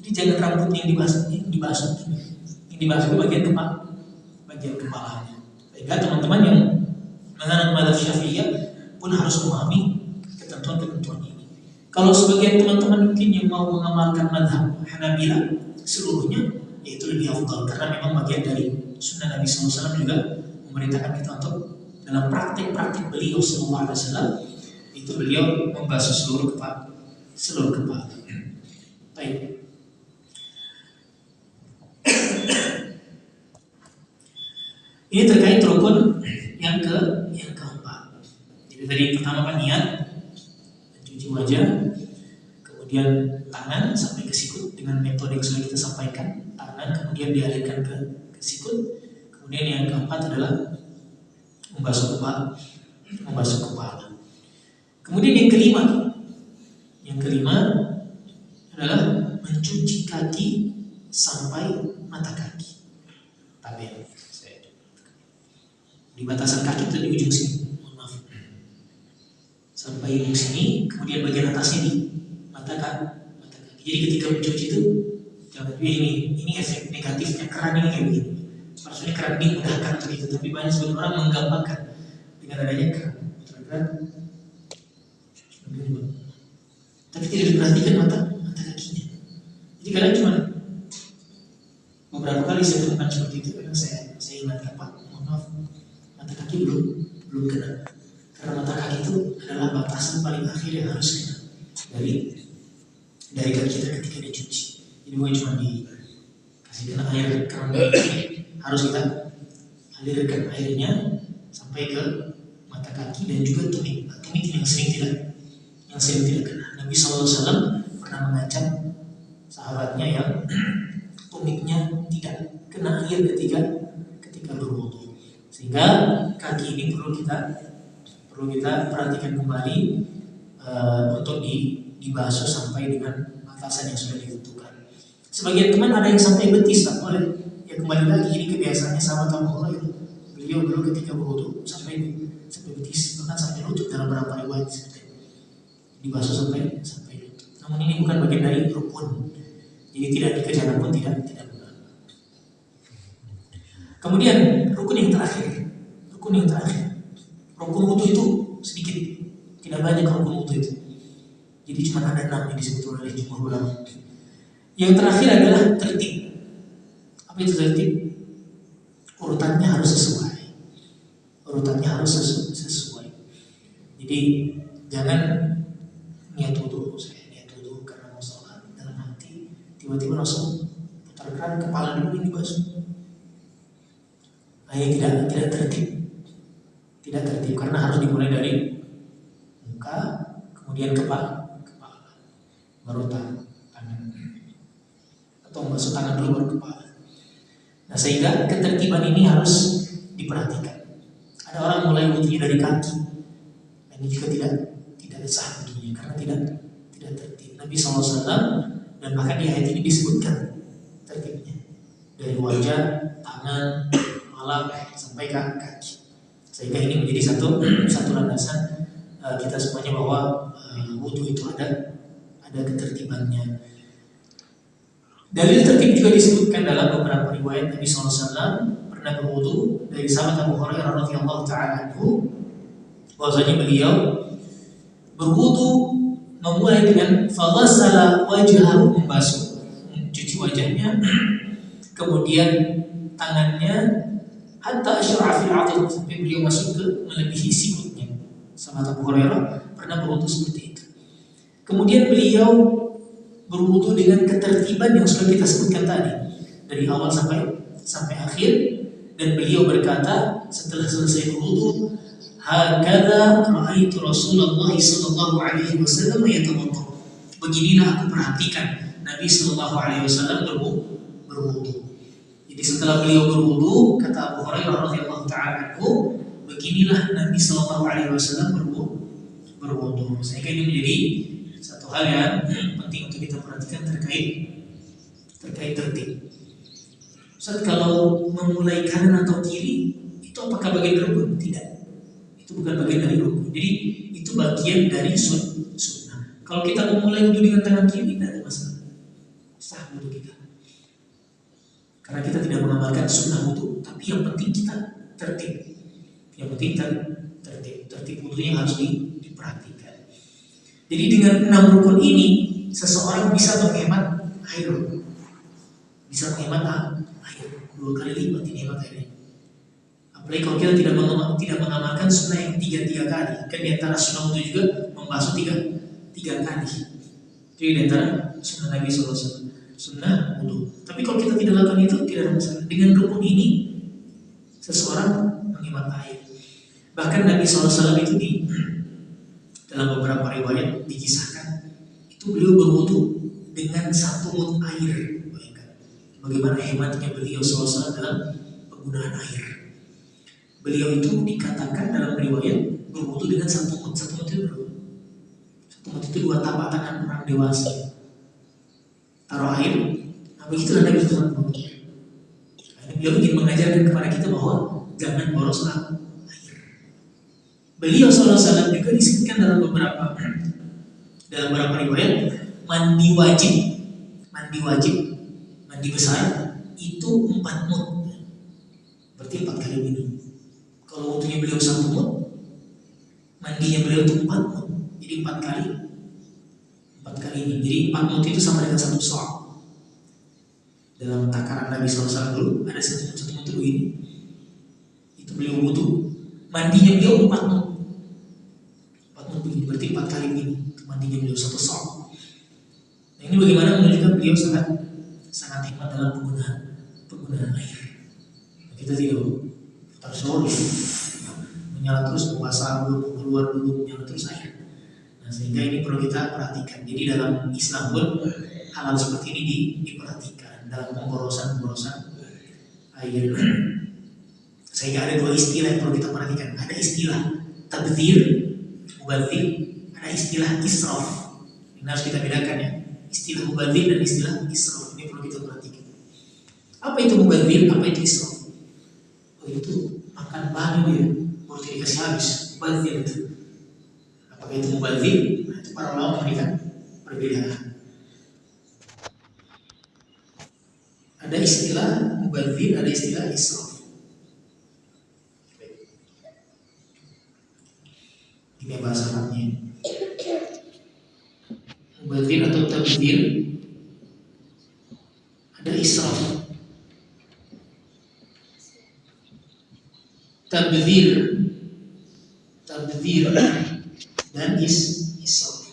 Jadi jangan rambut yang dibasuh. Yang dibasuh itu bagian kepalanya. Sehingga teman-teman yang menganut mazhab Syafi'iyah pun harus memahami ketentuan-ketentuan ini. Kalau sebagian teman-teman mungkin yang mau mengamalkan mazhab Hanabilah seluruhnya, yaitu lebih afdal, karena memang bagian dari sunnah Nabi SAW juga memerintahkan kita untuk dalam praktik-praktik beliau SAW itu beliau membasuh seluruh kepala. Baik. Ini terkait rukun yang keempat. Jadi tadi pertama kan niat, cuci wajah, kemudian tangan sampai ke sikut dengan metode yang sudah kita sampaikan. Tangan kemudian dialirkan ke sikut. Kemudian yang keempat adalah membasuh kepala. Kemudian yang kelima adalah mencuci kaki sampai mata kaki. Tabel. Di batasan kaki itu di ujung sini. Maaf. Sampai ujung sini, kemudian bagian atasnya di mata kaki. Jadi ketika mencuci itu jangan ini efek negatifnya keran ini kayak begini. Maksudnya keran ini mudahkan begitu, tapi banyak sebagian orang menggampangkan dengan adanya keran. Tapi tidak diperhatikan mata kakinya. Jadi kadang cuma beberapa kali saya temukan seperti itu, kadang saya ingatkan, Pak, mohon maaf, mata kaki belum kena. Karena mata kaki itu adalah batasan paling akhir yang harus kena dari kaki kita ketika dicuci. Jadi bukan cuma dikasih kena air keran, harus kita alirkan airnya sampai ke mata kaki dan juga tumit yang sering tidak kena. Nabi SAW pernah mengancam sahabatnya yang tumitnya tidak kena air ketika berwudu. Sehingga kaki ini perlu kita perhatikan kembali untuk dibasuh sampai dengan batasan yang sudah ditentukan. Sebagian teman ada yang sampai betis, tak boleh. Ya kembali lagi, ini kebiasaannya sama Abu Hurairah. Beliau dulu ketika berwudu sampai betis, bahkan sampai lutut dalam beberapa riwayat seperti itu. Dibasuh sampai lutut. Namun ini bukan bagian dari rukun. Jadi tidak dikerjakan pun tidak benar. Kemudian rukun yang terakhir, rukun wudu itu sedikit, tidak banyak rukun wudu itu. Jadi cuma ada 6 yang disebut oleh jumhur ulama. Yang terakhir adalah tertib. Apa itu tertib? Urutannya harus sesuai. Jadi jangan niat wudu, saya niat wudu karena mau sholat dalam hati, tiba-tiba langsung putar keran, kepala dulu ini basuh. Tidak tertib karena harus dimulai dari muka, kemudian kepala, baru tangan, atau basuh tangan dulu baru kepala. Nah, sehingga ketertiban ini harus diperhatikan. Ada orang mulai wudunya dari kaki, dan ini juga tidak sah wudunya karena tidak tertib. Nabi SAW dan bahkan di ayat ini disebutkan tertibnya dari wajah, tangan, kepala sampai ke kaki. Sehingga ini menjadi satu landasan kita semuanya bahwa wudu itu ada ketertibannya. Dalil tertib juga disebutkan dalam beberapa riwayat. Nabi SAW pernah berwudu dari sahabat Abu Hurairah radhiyallahu taala anhu, bahwasanya beliau berwudu memulai dengan faghasala wajhahu, membasuh, mencuci wajahnya, kemudian tangannya hatta asyra'a fil 'atif, sampai beliau masuk ke melebihi sikutnya. Sahabat Abu Hurairah pernah berwudu seperti itu. Kemudian beliau berwudu dengan ketertiban yang sudah kita sebutkan tadi, dari awal sampai akhir, dan beliau berkata setelah selesai berwudu, hakadha ra'aitu Rasulullah sallallahu alaihi wasallam yatawadda. Beginilah aku perhatikan Nabi sallallahu alaihi wasallam berwudu. Jadi setelah beliau berwudu, kata Abu Hurairah radhiyallahu taala anhu, beginilah Nabi sallallahu alaihi wasallam berwudu. Sehingga ini menjadi satu hal yang penting untuk kita perhatikan terkait tertib. Ustaz, kalau memulai kanan atau kiri itu apakah bagian rukun? Tidak. Itu bukan bagian dari rukun. Jadi itu bagian dari sunnah. Kalau kita memulai wudu dengan tangan kiri tidak ada masalah. Sah wudu kita. Karena kita tidak mengamalkan sunnah wudu, tapi yang penting kita tertib. Yang penting tertib wudunya harus diperhatikan. Jadi dengan 6 rukun ini seseorang bisa menghemat air. Bisa menghemat air 2 kali lipat ini hemat airnya. Apalagi kalau kita tidak mengamalkan sunnah yang 3 kali. Kan di antara sunnah wudu juga membasuh 3 kali. Jadi di antara sunnah Nabi SAW, sunnah wudu. Tapi kalau kita tidak lakukan itu tidak ada masalah. Dengan rukun ini seseorang menghemat air. Bahkan Nabi SAW itu dalam beberapa riwayat dikisahkan itu beliau berwudu dengan 1 mud air. Bayangkan bagaimana hebatnya beliau SAW dalam penggunaan air. Beliau itu dikatakan dalam riwayat berwudu dengan 1 mud. 1 mud itu berapa? 1 mud itu 2 tapak tangan orang dewasa. Taruh air. Nah, begitulah Nabi SAW berwudu. Beliau ingin mengajarkan kepada kita bahwa jangan boros air. Beliau SAW juga disebutkan dalam beberapa riwayat mandi besar itu 4 mud, berarti 4 kali minum. Kalau wudunya beliau 1 mud, mandinya beliau itu 4 mud, jadi 4 kali ini. Jadi 4 mud itu sama dengan 1 sok. Dalam takaran Nabi SAW dulu ada 1 mud dulu ini. Itu beliau wudu, mandinya beliau 4 mud. Berarti 4 kali ini mandinya beliau 1 sok. Nah, ini bagaimana menunjukkan beliau sangat hikmat dalam penggunaan air. Kita tidak putar sore, menyala terus, puasa dulu, keluar dulu, menyala terus air. Nah, sehingga ini perlu kita perhatikan. Jadi dalam Islam pun hal seperti ini diperhatikan dalam pemborosan air. Sehingga ada 2 istilah yang perlu kita perhatikan. Ada istilah tabdzir, mubadzir, ada istilah israf. Ini harus kita bedakan ya. Istilah mubadzir dan istilah israf. Ini perlu kita perhatikan. Apa itu mubadzir? Apa itu israf? Oh, itu makan bahan ya, baru dikasih habis. Mubadzir itu. Apakah itu mubadzir? Nah, itu para ulama memberikan perbedaan. Ada istilah mubadzir, ada istilah israf. Ini bahasa Arabnya. Mubadzir atau tabdzir, ada israf. Tabdzir dan israf.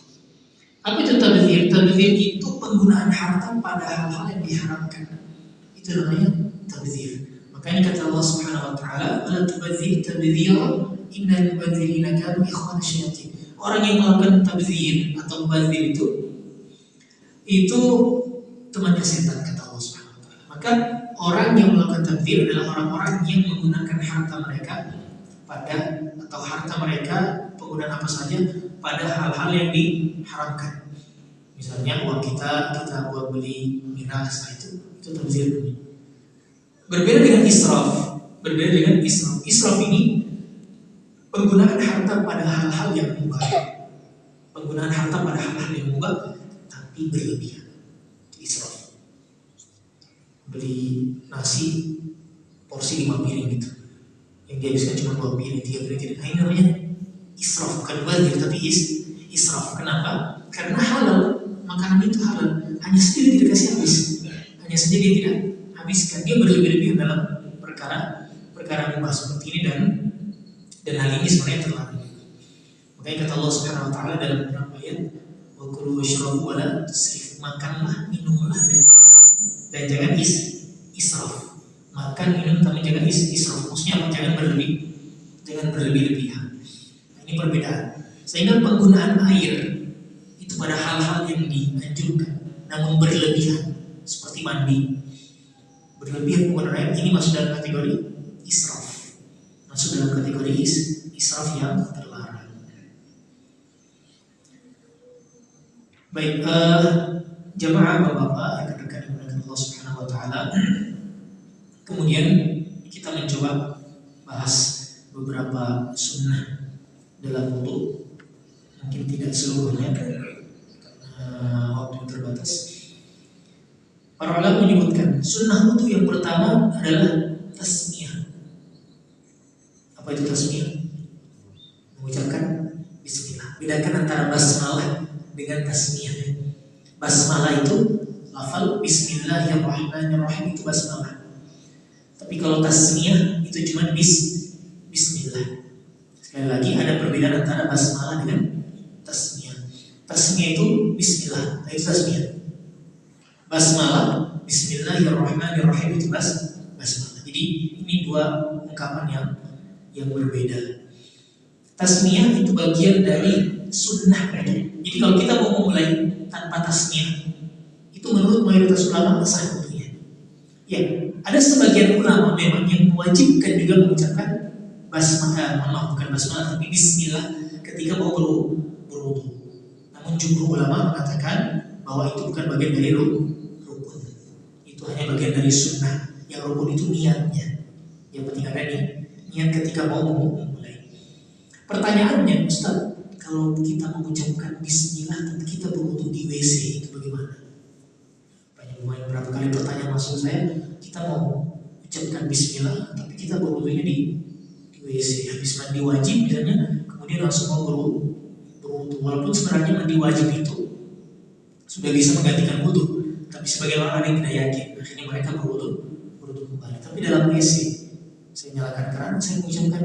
Apa itu tabdzir? Tabdzir itu penggunaan harta pada hal-hal yang diharamkan. Itu namanya tabdzir. Makanya kata Allah Subhanahu wa taala, "Wala tubadzir tabdzira, innal mubadzirina kanu ikhwana syayatin." Orang yang melakukan tabdzir atau mubadzir itu temannya setan, kata Allah Subhanahu wa taala. Maka orang yang melakukan tabdzir adalah orang-orang yang menggunakan harta mereka atau harta mereka penggunaan apa saja pada hal-hal yang diharamkan. Misalnya uang kita buat beli miras, itu tabdzir. Berbeda dengan israf. Israf ini penggunaan harta pada hal-hal yang mubah. Penggunaan harta pada hal-hal yang mubah tapi berlebihan. Israf. Beli nasi porsi 5 piring gitu, yang dihabiskan cuma 2 piring, 3 piring. Nah, ini namanya israf, bukan mubazir tapi israf. Kenapa? Karena halal, makanan itu halal. Hanya saja dia tidak kasih habis. Hanya saja dia tidak habiskan. Dia berlebih-lebihan dalam perkara mubah seperti ini, dan hal ini sebenarnya terlarang. Makanya kata Allah Subhanahu wa taala dalam beberapa ayat, "Wa kulu washrabu wa la tusrifu." Makanlah, minumlah dan jangan israf. Makan, minum tapi jangan israf. Maksudnya apa? Jangan berlebih-lebihan. Nah, ini perbedaan. Sehingga penggunaan air itu pada hal-hal yang dianjurkan, namun berlebihan seperti mandi. Berlebihan penggunaan air ini masuk dalam kategori israf. Masuk dalam kategori israf yang terlarang. Baik, jamaah bapak-bapak yang rekan-rekan dengan Allah Subhanahu wa taala. Kemudian kita mencoba bahas beberapa sunnah dalam wudu. Mungkin tidak seluruhnya karena waktu yang terbatas. Para ulama menyebutkan sunnah wudu yang pertama adalah tasmiyah. Apa itu tasmiyah? Mengucapkan bismillah. Bedakan antara basmalah dengan tasmiyah. Basmalah itu lafal bismillahirrahmanirrahim, itu basmalah. Tapi kalau tasmiyah itu cuma bismillah. Sekali lagi ada perbedaan antara basmalah dengan tasmiyah. Tasmiyah itu bismillah, itu tasmiyah. Basmalah, bismillahirrahmanirrahim, itu basmalah. Jadi ini dua ungkapan yang berbeda. Tasmiyah itu bagian dari sunnah. Jadi kalau kita mau memulai tanpa tasmiyah, itu menurut mayoritas ulama sah wudunya. Ya, ada sebagian ulama memang yang mewajibkan juga mengucapkan basmalah, bukan basmalah tapi bismillah ketika mau berwudu. Namun jumhur ulama mengatakan bahwa itu bukan bagian dari rukun. Itu hanya bagian dari sunnah. Yang rukun itu niatnya. Yang penting ada niat ketika mau memulai. Pertanyaannya, Ustaz, kalau kita mengucapkan bismillah tapi kita berwudu di WC, itu bagaimana? Banyak berapa kali pertanyaan masuk saya, kita mau ucapkan bismillah tapi kita berwudunya di WC, habis mandi wajib misalnya, kemudian langsung mau berwudu. Walaupun sebenarnya mandi wajib itu sudah bisa menggantikan wudu, tapi sebagian orang ada yang tidak yakin, akhirnya mereka berwudu kembali. Tapi dalam WC, saya nyalakan keran, saya mengucapkan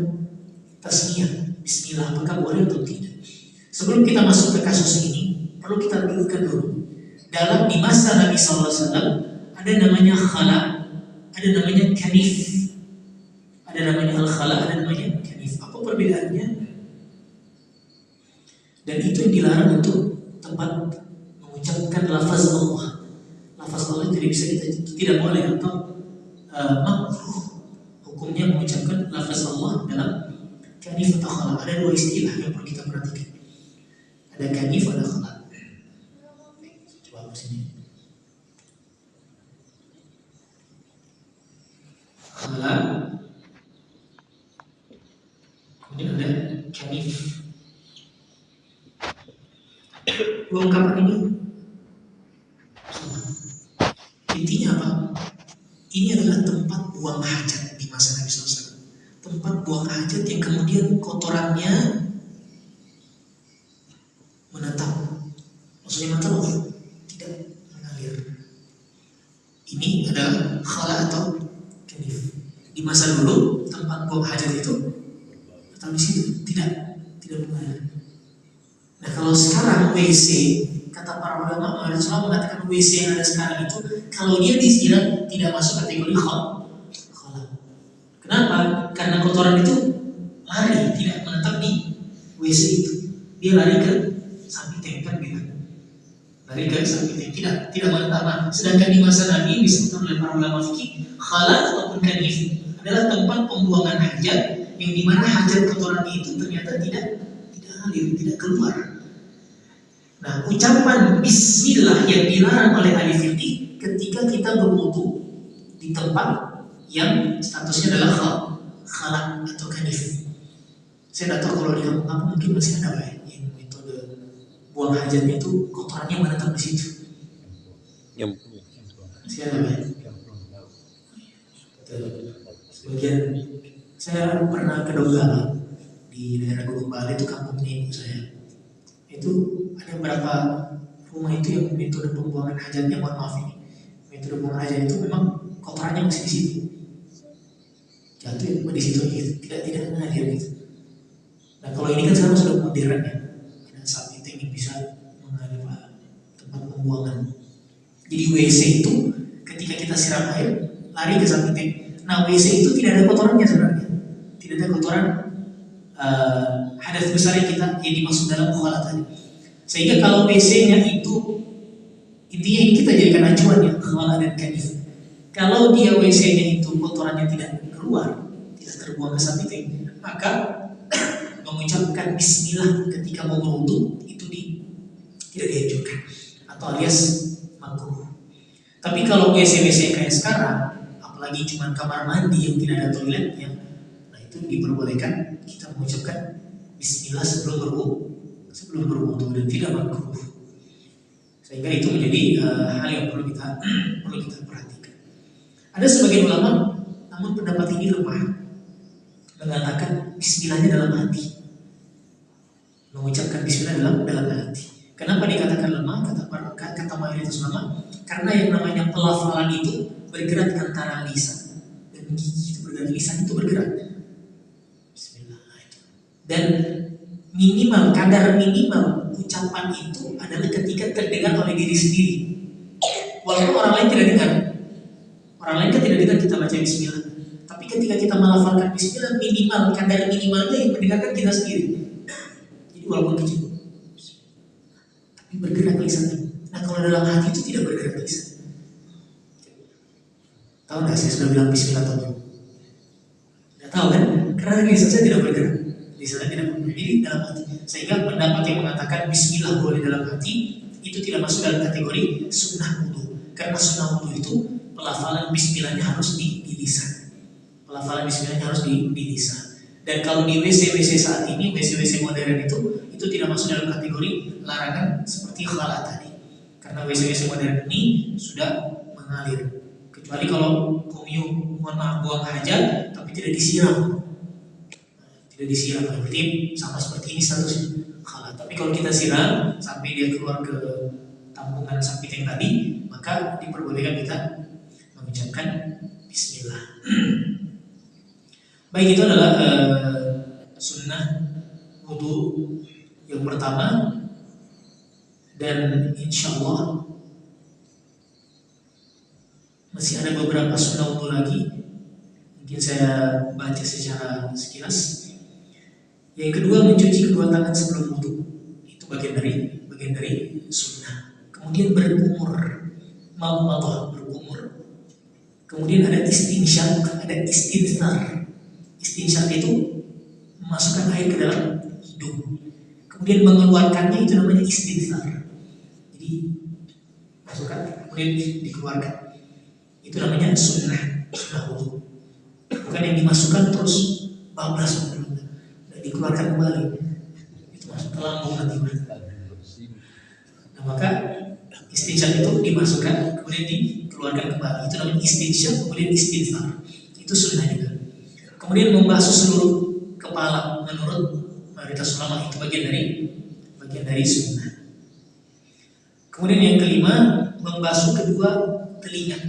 tasmiyah, bismillah, apakah boleh atau tidak? Sebelum kita masuk ke kasus ini, perlu kita dudukkan dulu. Di masa Nabi SAW ada namanya khala, ada namanya kanif, ada namanya al-khala, ada namanya kanif. Apa perbedaannya? Dan itu yang dilarang untuk tempat mengucapkan lafaz Allah. Lafaz Allah tidak bisa tidak boleh atau makruh hukumnya mengucapkan lafaz Allah dalam kanif atau khala. Ada dua istilah yang perlu kita perhatikan. Ada kanif, ada khala. Coba sini. Khala, kemudian ada kanif. Dua ungkapan ini intinya apa? Ini adalah tempat buang hajat di masa Nabi SAW. Tempat buang hajat yang kemudian kotorannya maksudnya matlauf, tidak mengalir. Ini adalah khala atau kanif. Di masa dulu tempat buang hajat itu atau di situ tidak mengalir. Nah kalau sekarang WC, kata para ulama Rasulullah mengatakan WC yang ada sekarang itu kalau dia disiram tidak masuk kategori khala. Kenapa? Karena kotoran itu lari, tidak menetap di WC itu. Dia lari ke samping tank gitu. Lari ke samping tank, tidak menetap. Sedangkan di masa Nabi disebutkan oleh para ulama fikih, khala ataupun kanif adalah tempat pembuangan hajat yang dimana hajat kotoran itu ternyata tidak ngalir, tidak keluar. Nah, ucapan bismillah yang dilarang oleh ahli fikih ketika kita berwudu di tempat yang statusnya adalah khala atau kanif. Saya tidak tahu kalau di kampung mungkin masih ada yang metode buang hajatnya itu kotorannya menetap di situ. Masih ada sebagian. Saya pernah ke Donggala di daerah Gunung Bali, itu kampungnya ibu saya. Itu ada beberapa rumah itu yang metode pembuangan hajatnya, mohon maaf ini, metode pembuangan hajat itu memang kotorannya masih di situ, jatuh di situ gitu, tidak mengalir gitu. Nah kalau ini kan sekarang sudah modern ya, ada sapi tank yang bisa mengalir tempat pembuangan. Jadi WC itu ketika kita siram air lari ke sapi tank. Nah WC itu tidak ada kotorannya sebenarnya, tidak ada kotoran hadas besar yang dimaksud dalam khala tadi. Sehingga kalau WC-nya itu intinya ini kita jadikan acuan ya, khala dan kanif. Kalau dia WC-nya itu kotorannya tidak keluar, tidak terbuang ke sapi tank, maka mengucapkan bismillah ketika mau berwudu itu tidak dianjurkan atau alias makruh. Tapi kalau WC kayak sekarang, apalagi cuma kamar mandi yang tidak ada toiletnya, nah itu diperbolehkan kita mengucapkan bismillah sebelum berwudu dan tidak makruh. Sehingga itu menjadi hal yang perlu kita perhatikan. Ada sebagian ulama, namun pendapat ini lemah, mengatakan bismillahnya dalam hati. Mengucapkan bismillah dalam hati. Kenapa dikatakan lemah? Kata mayoritas ulama, karena yang namanya pelafalan itu bergerak antara lisan dan gigi itu bergerak, lisan itu bergerak. Bismillah itu. Dan kadar minimal ucapan itu adalah ketika terdengar oleh diri sendiri. Walaupun orang lain tidak dengar. Orang lain kan tidak dengar kita baca bismillah. Tapi ketika kita melafalkan bismillah, kadar minimalnya yang mendengarkan kita sendiri. Jadi walaupun kecil, tapi bergerak lisannya. Nah kalau dalam hati itu tidak bergerak lisan. Tahu nggak saya sudah bilang bismillah atau belum? Tidak tahu kan? Karena lisan saya tidak bergerak. Lisannya tidak bergerak. Jadi dalam hati. Sehingga pendapat yang mengatakan bismillah boleh dalam hati itu tidak masuk dalam kategori sunnah wudu. Karena sunnah wudu itu pelafalan bismillahnya harus di lisan. Pelafalan bismillahnya harus di lisan. Dan kalau di WC saat ini, WC modern itu tidak masuk dalam kategori larangan seperti khala tadi. Karena WC modern ini sudah mengalir. Kecuali kalau komyu buang hajat tapi tidak disiram. Tidak disiram, berarti sama seperti ini statusnya khala. Tapi kalau kita siram sampai dia keluar ke tampungan sapi tank tadi, maka diperbolehkan kita mengucapkan bismillah. Baik, itu adalah sunnah wudu yang pertama, dan insya Allah masih ada beberapa sunnah wudu lagi. Mungkin saya baca secara sekilas. Yang kedua, mencuci kedua tangan sebelum wudu. Itu bagian dari sunnah. Kemudian berkumur, berkumur. Kemudian ada istinsyaq, ada istinthar. Istinsyaq itu memasukkan air ke dalam hidung. Kemudian mengeluarkannya itu namanya istinthar. Jadi masukkan kemudian dikeluarkan. Itu namanya sunnah wudu. Bukan yang dimasukkan terus bablas dan dikeluarkan kembali. Itu masuk ke lambung nanti. Nah maka istinsyaq itu dimasukkan kemudian dikeluarkan kembali. Itu namanya istinsyaq, kemudian istinthar. Itu sunnah juga. Kemudian membasuh seluruh kepala menurut mayoritas ulama itu bagian dari sunnah. Kemudian yang kelima, membasuh kedua telinga,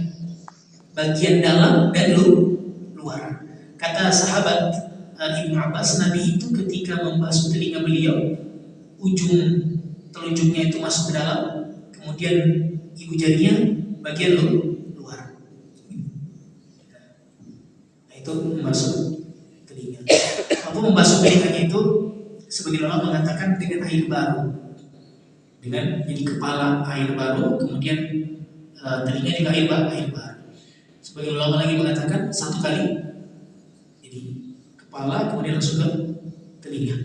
bagian dalam dan luar. Kata sahabat Ibnu Abbas, Nabi itu ketika membasuh telinga beliau, ujung telunjuknya itu masuk ke dalam, kemudian ibu jarinya bagian luar. Nah, itu membasuh telinga. Apa membasuh telinganya itu? Sebagian ulama mengatakan dengan air baru, dengan jadi kepala air baru, kemudian telinga juga air baru. Sebagian ulama lagi mengatakan satu kali, jadi kepala kemudian langsung ke telinga.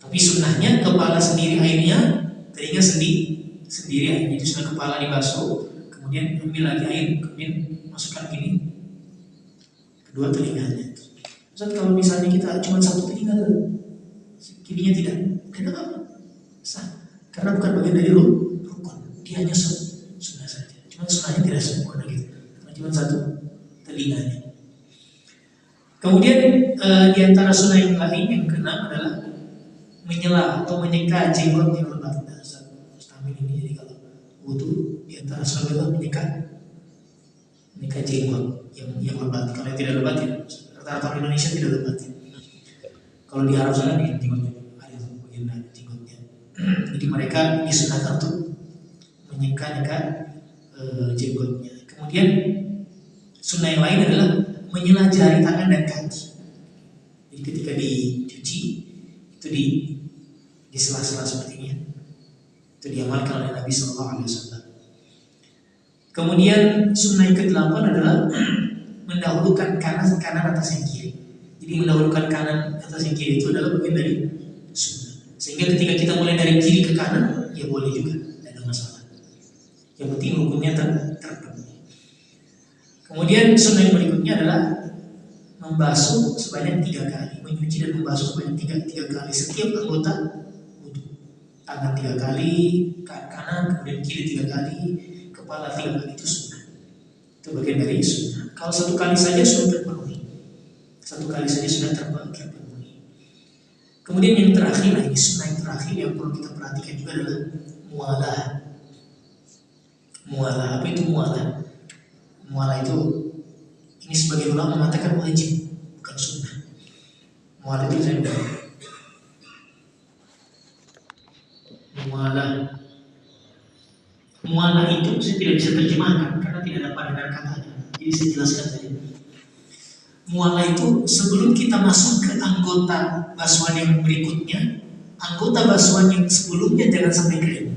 Tapi sunnahnya kepala sendiri airnya, telinga sendiri airnya. Jadi sudah kepala dibasuh, kemudian ambil lagi air, kemudian masukkan gini kedua telinganya. Ustaz, kalau misalnya kita cuma satu telinga, kirinya tidak apa-apa, sah. Karena bukan bagian dari rukun, dia hanya sunnah saja. Cuma sunnahnya tidak sempurna gitu, karena cuma satu telinganya. Kemudian di antara sunnah yang lain yang keenam adalah menyela atau menyeka jenggot yang lebat. Nah, Ustamin ini jadi kalau wudu di antara sunnah itu menyeka jenggot yang lebat. Kalau yang tidak lebat ya, rata-rata Indonesia tidak lebat. Ya. Kalau di Arab sana di jenggotnya ada bagian jenggotnya. Jadi mereka disunahkan untuk menyeka jenggotnya. Kemudian sunnah yang lain adalah menyela jari tangan dan kaki. Jadi ketika dicuci itu di sela-sela seperti ini. Itu diamalkan oleh Nabi SAW. Kemudian sunnah yang ke-8 adalah mendahulukan kanan atas yang kiri. Jadi mendahulukan kanan atas yang kiri itu adalah bagian dari sunnah. Sehingga ketika kita mulai dari kiri ke kanan, ya boleh juga, tidak ada masalah. Yang penting rukunnya terpenuhi. Kemudian sunnah yang berikutnya adalah membasuh sebanyak 3 kali, mencuci dan membasuh sebanyak 3 kali setiap anggota wudu. Tangan 3 kali, kanan, kemudian kiri 3 kali, kepala 3 kali, itu sunnah. Itu bagian dari sunnah. Kalau 1 kali saja sudah terpenuhi. 1 kali saja sudah terpenuhi. Kemudian yang terakhir, nah ini sunnah yang terakhir yang perlu kita perhatikan juga adalah mualah. Mualah, apa itu mualah? Mualah itu, ini sebagian ulama mengatakan wajib, bukan sunnah. Mualah itu saya bilang. Mualah itu saya tidak bisa terjemahkan karena tidak ada padanan katanya. Jadi saya jelaskan saja. Mualah itu sebelum kita masuk ke anggota basuhan yang berikutnya, anggota basuhan yang sebelumnya jangan sampai kering.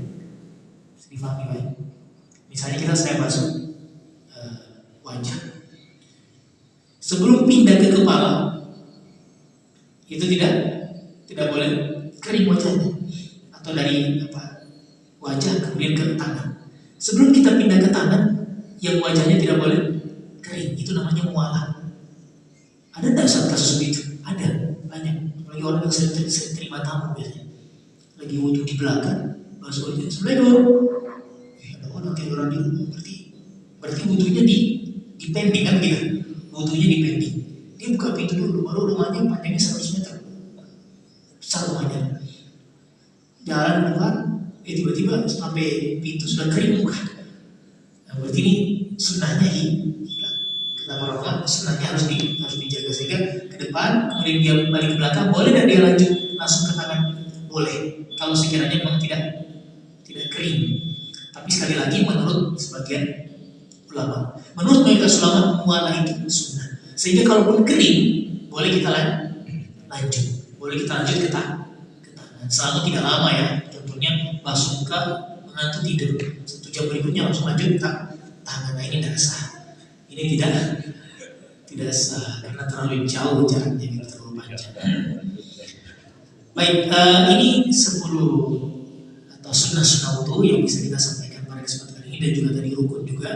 Difahami baik. Misalnya saya basuh wajah. Sebelum pindah ke kepala, itu tidak boleh kering wajahnya, atau dari wajah kemudian ke tangan. Sebelum kita pindah ke tangan, yang wajahnya tidak boleh kering, itu namanya mualah. Ada tidak kasus begitu? Ada, banyak. Apalagi orang yang sering terima tamu biasanya, lagi wudhu di belakang, basuh wajah. Assalamualaikum. Ada orang tiduran di rumah, berarti wudhunya dipending kan gitu. Wudhunya dipending. Dia buka pintu dulu, baru rumahnya panjangnya 100 meter. Besar rumahnya. Jalan depan, tiba-tiba sampai pintu sudah kering muka. Nah, berarti ini sunnahnya hilang. Kata para ulama, sunnahnya harus dijaga sehingga ke depan, kemudian dia balik ke belakang, boleh dan dia lanjut langsung ke tangan, boleh. Kalau sekiranya memang tidak kering. Tapi sekali lagi menurut sebagian ulama, menurut mayoritas ulama, mualah itu sunnah. Sehingga kalaupun kering, boleh kita lanjut, ke tangan. Selama tidak lama ya. Contohnya basuh muka mengantuk tidur, 1 jam berikutnya langsung lanjut tangan. Nah, ini tidak sah. Ini tidak sah karena terlalu jauh jaraknya, terlalu panjang. Baik, ini 10 atau sunnah-sunnah wudu yang bisa kita sampaikan pada kesempatan ini, dan juga dari rukun juga.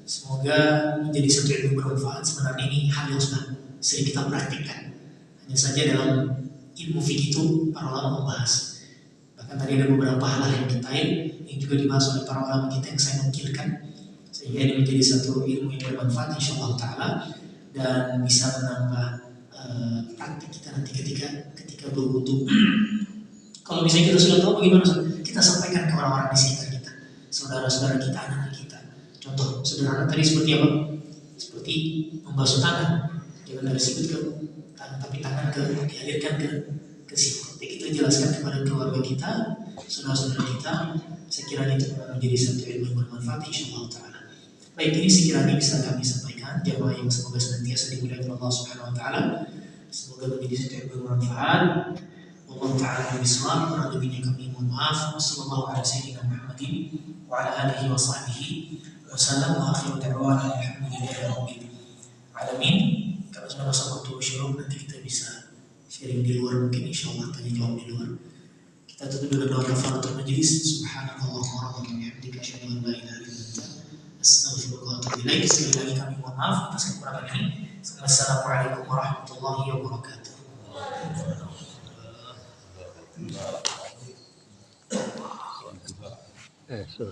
Semoga menjadi satu yang bermanfaat. Sebenarnya ini hal yang sudah sering kita praktikkan. Hanya saja dalam ilmu fikih itu para ulama membahas. Bahkan tadi ada beberapa hal yang detail yang juga dibahas oleh para ulama kita yang saya nukilkan, sehingga ini menjadi satu ilmu yang bermanfaat insyaallah taala, dan bisa menambah praktik kita nanti ketika berwudu. Kalau misalnya kita sudah tahu bagaimana, kita sampaikan ke orang-orang di sekitar kita. saudara-saudara kita, anak-anak kita. Contoh sederhana tadi seperti apa? Seperti membasuh tangan. Jangan dari sikut ke tangan, tapi tangan dialirkan ke sikut. Jadi kita jelaskan kepada keluarga kita, saudara-saudara kita, sekiranya itu menjadi satu ilmu yang bermanfaat insyaallah taala. Baik, ini sekiranya bisa kami sampaikan, jamaah yang semoga senantiasa dimuliakan Allah Subhanahu wa taala. Semoga menjadi satu ilmu yang bermanfaat. Allah taala bismillah, kurang lebihnya kami mohon maaf. Wassallallahu ala sayyidina Muhammadin wa ala alihi wa sahbihi wasallam wa akhiru da'wana alhamdulillahi rabbil alamin. Kalau sudah masuk waktu syuruk, nanti kita bisa sharing di luar, mungkin insyaallah tanya jawab di luar. Kita tutup dengan doa kafaratul majlis. Subhanakallahumma wa bihamdika asyhadu an la ilaha illa anta astaghfiruka wa atubu ilaik. Sekali lagi kami mohon maaf atas kekurangan ini. Wassalamualaikum warahmatullahi wabarakatuh. So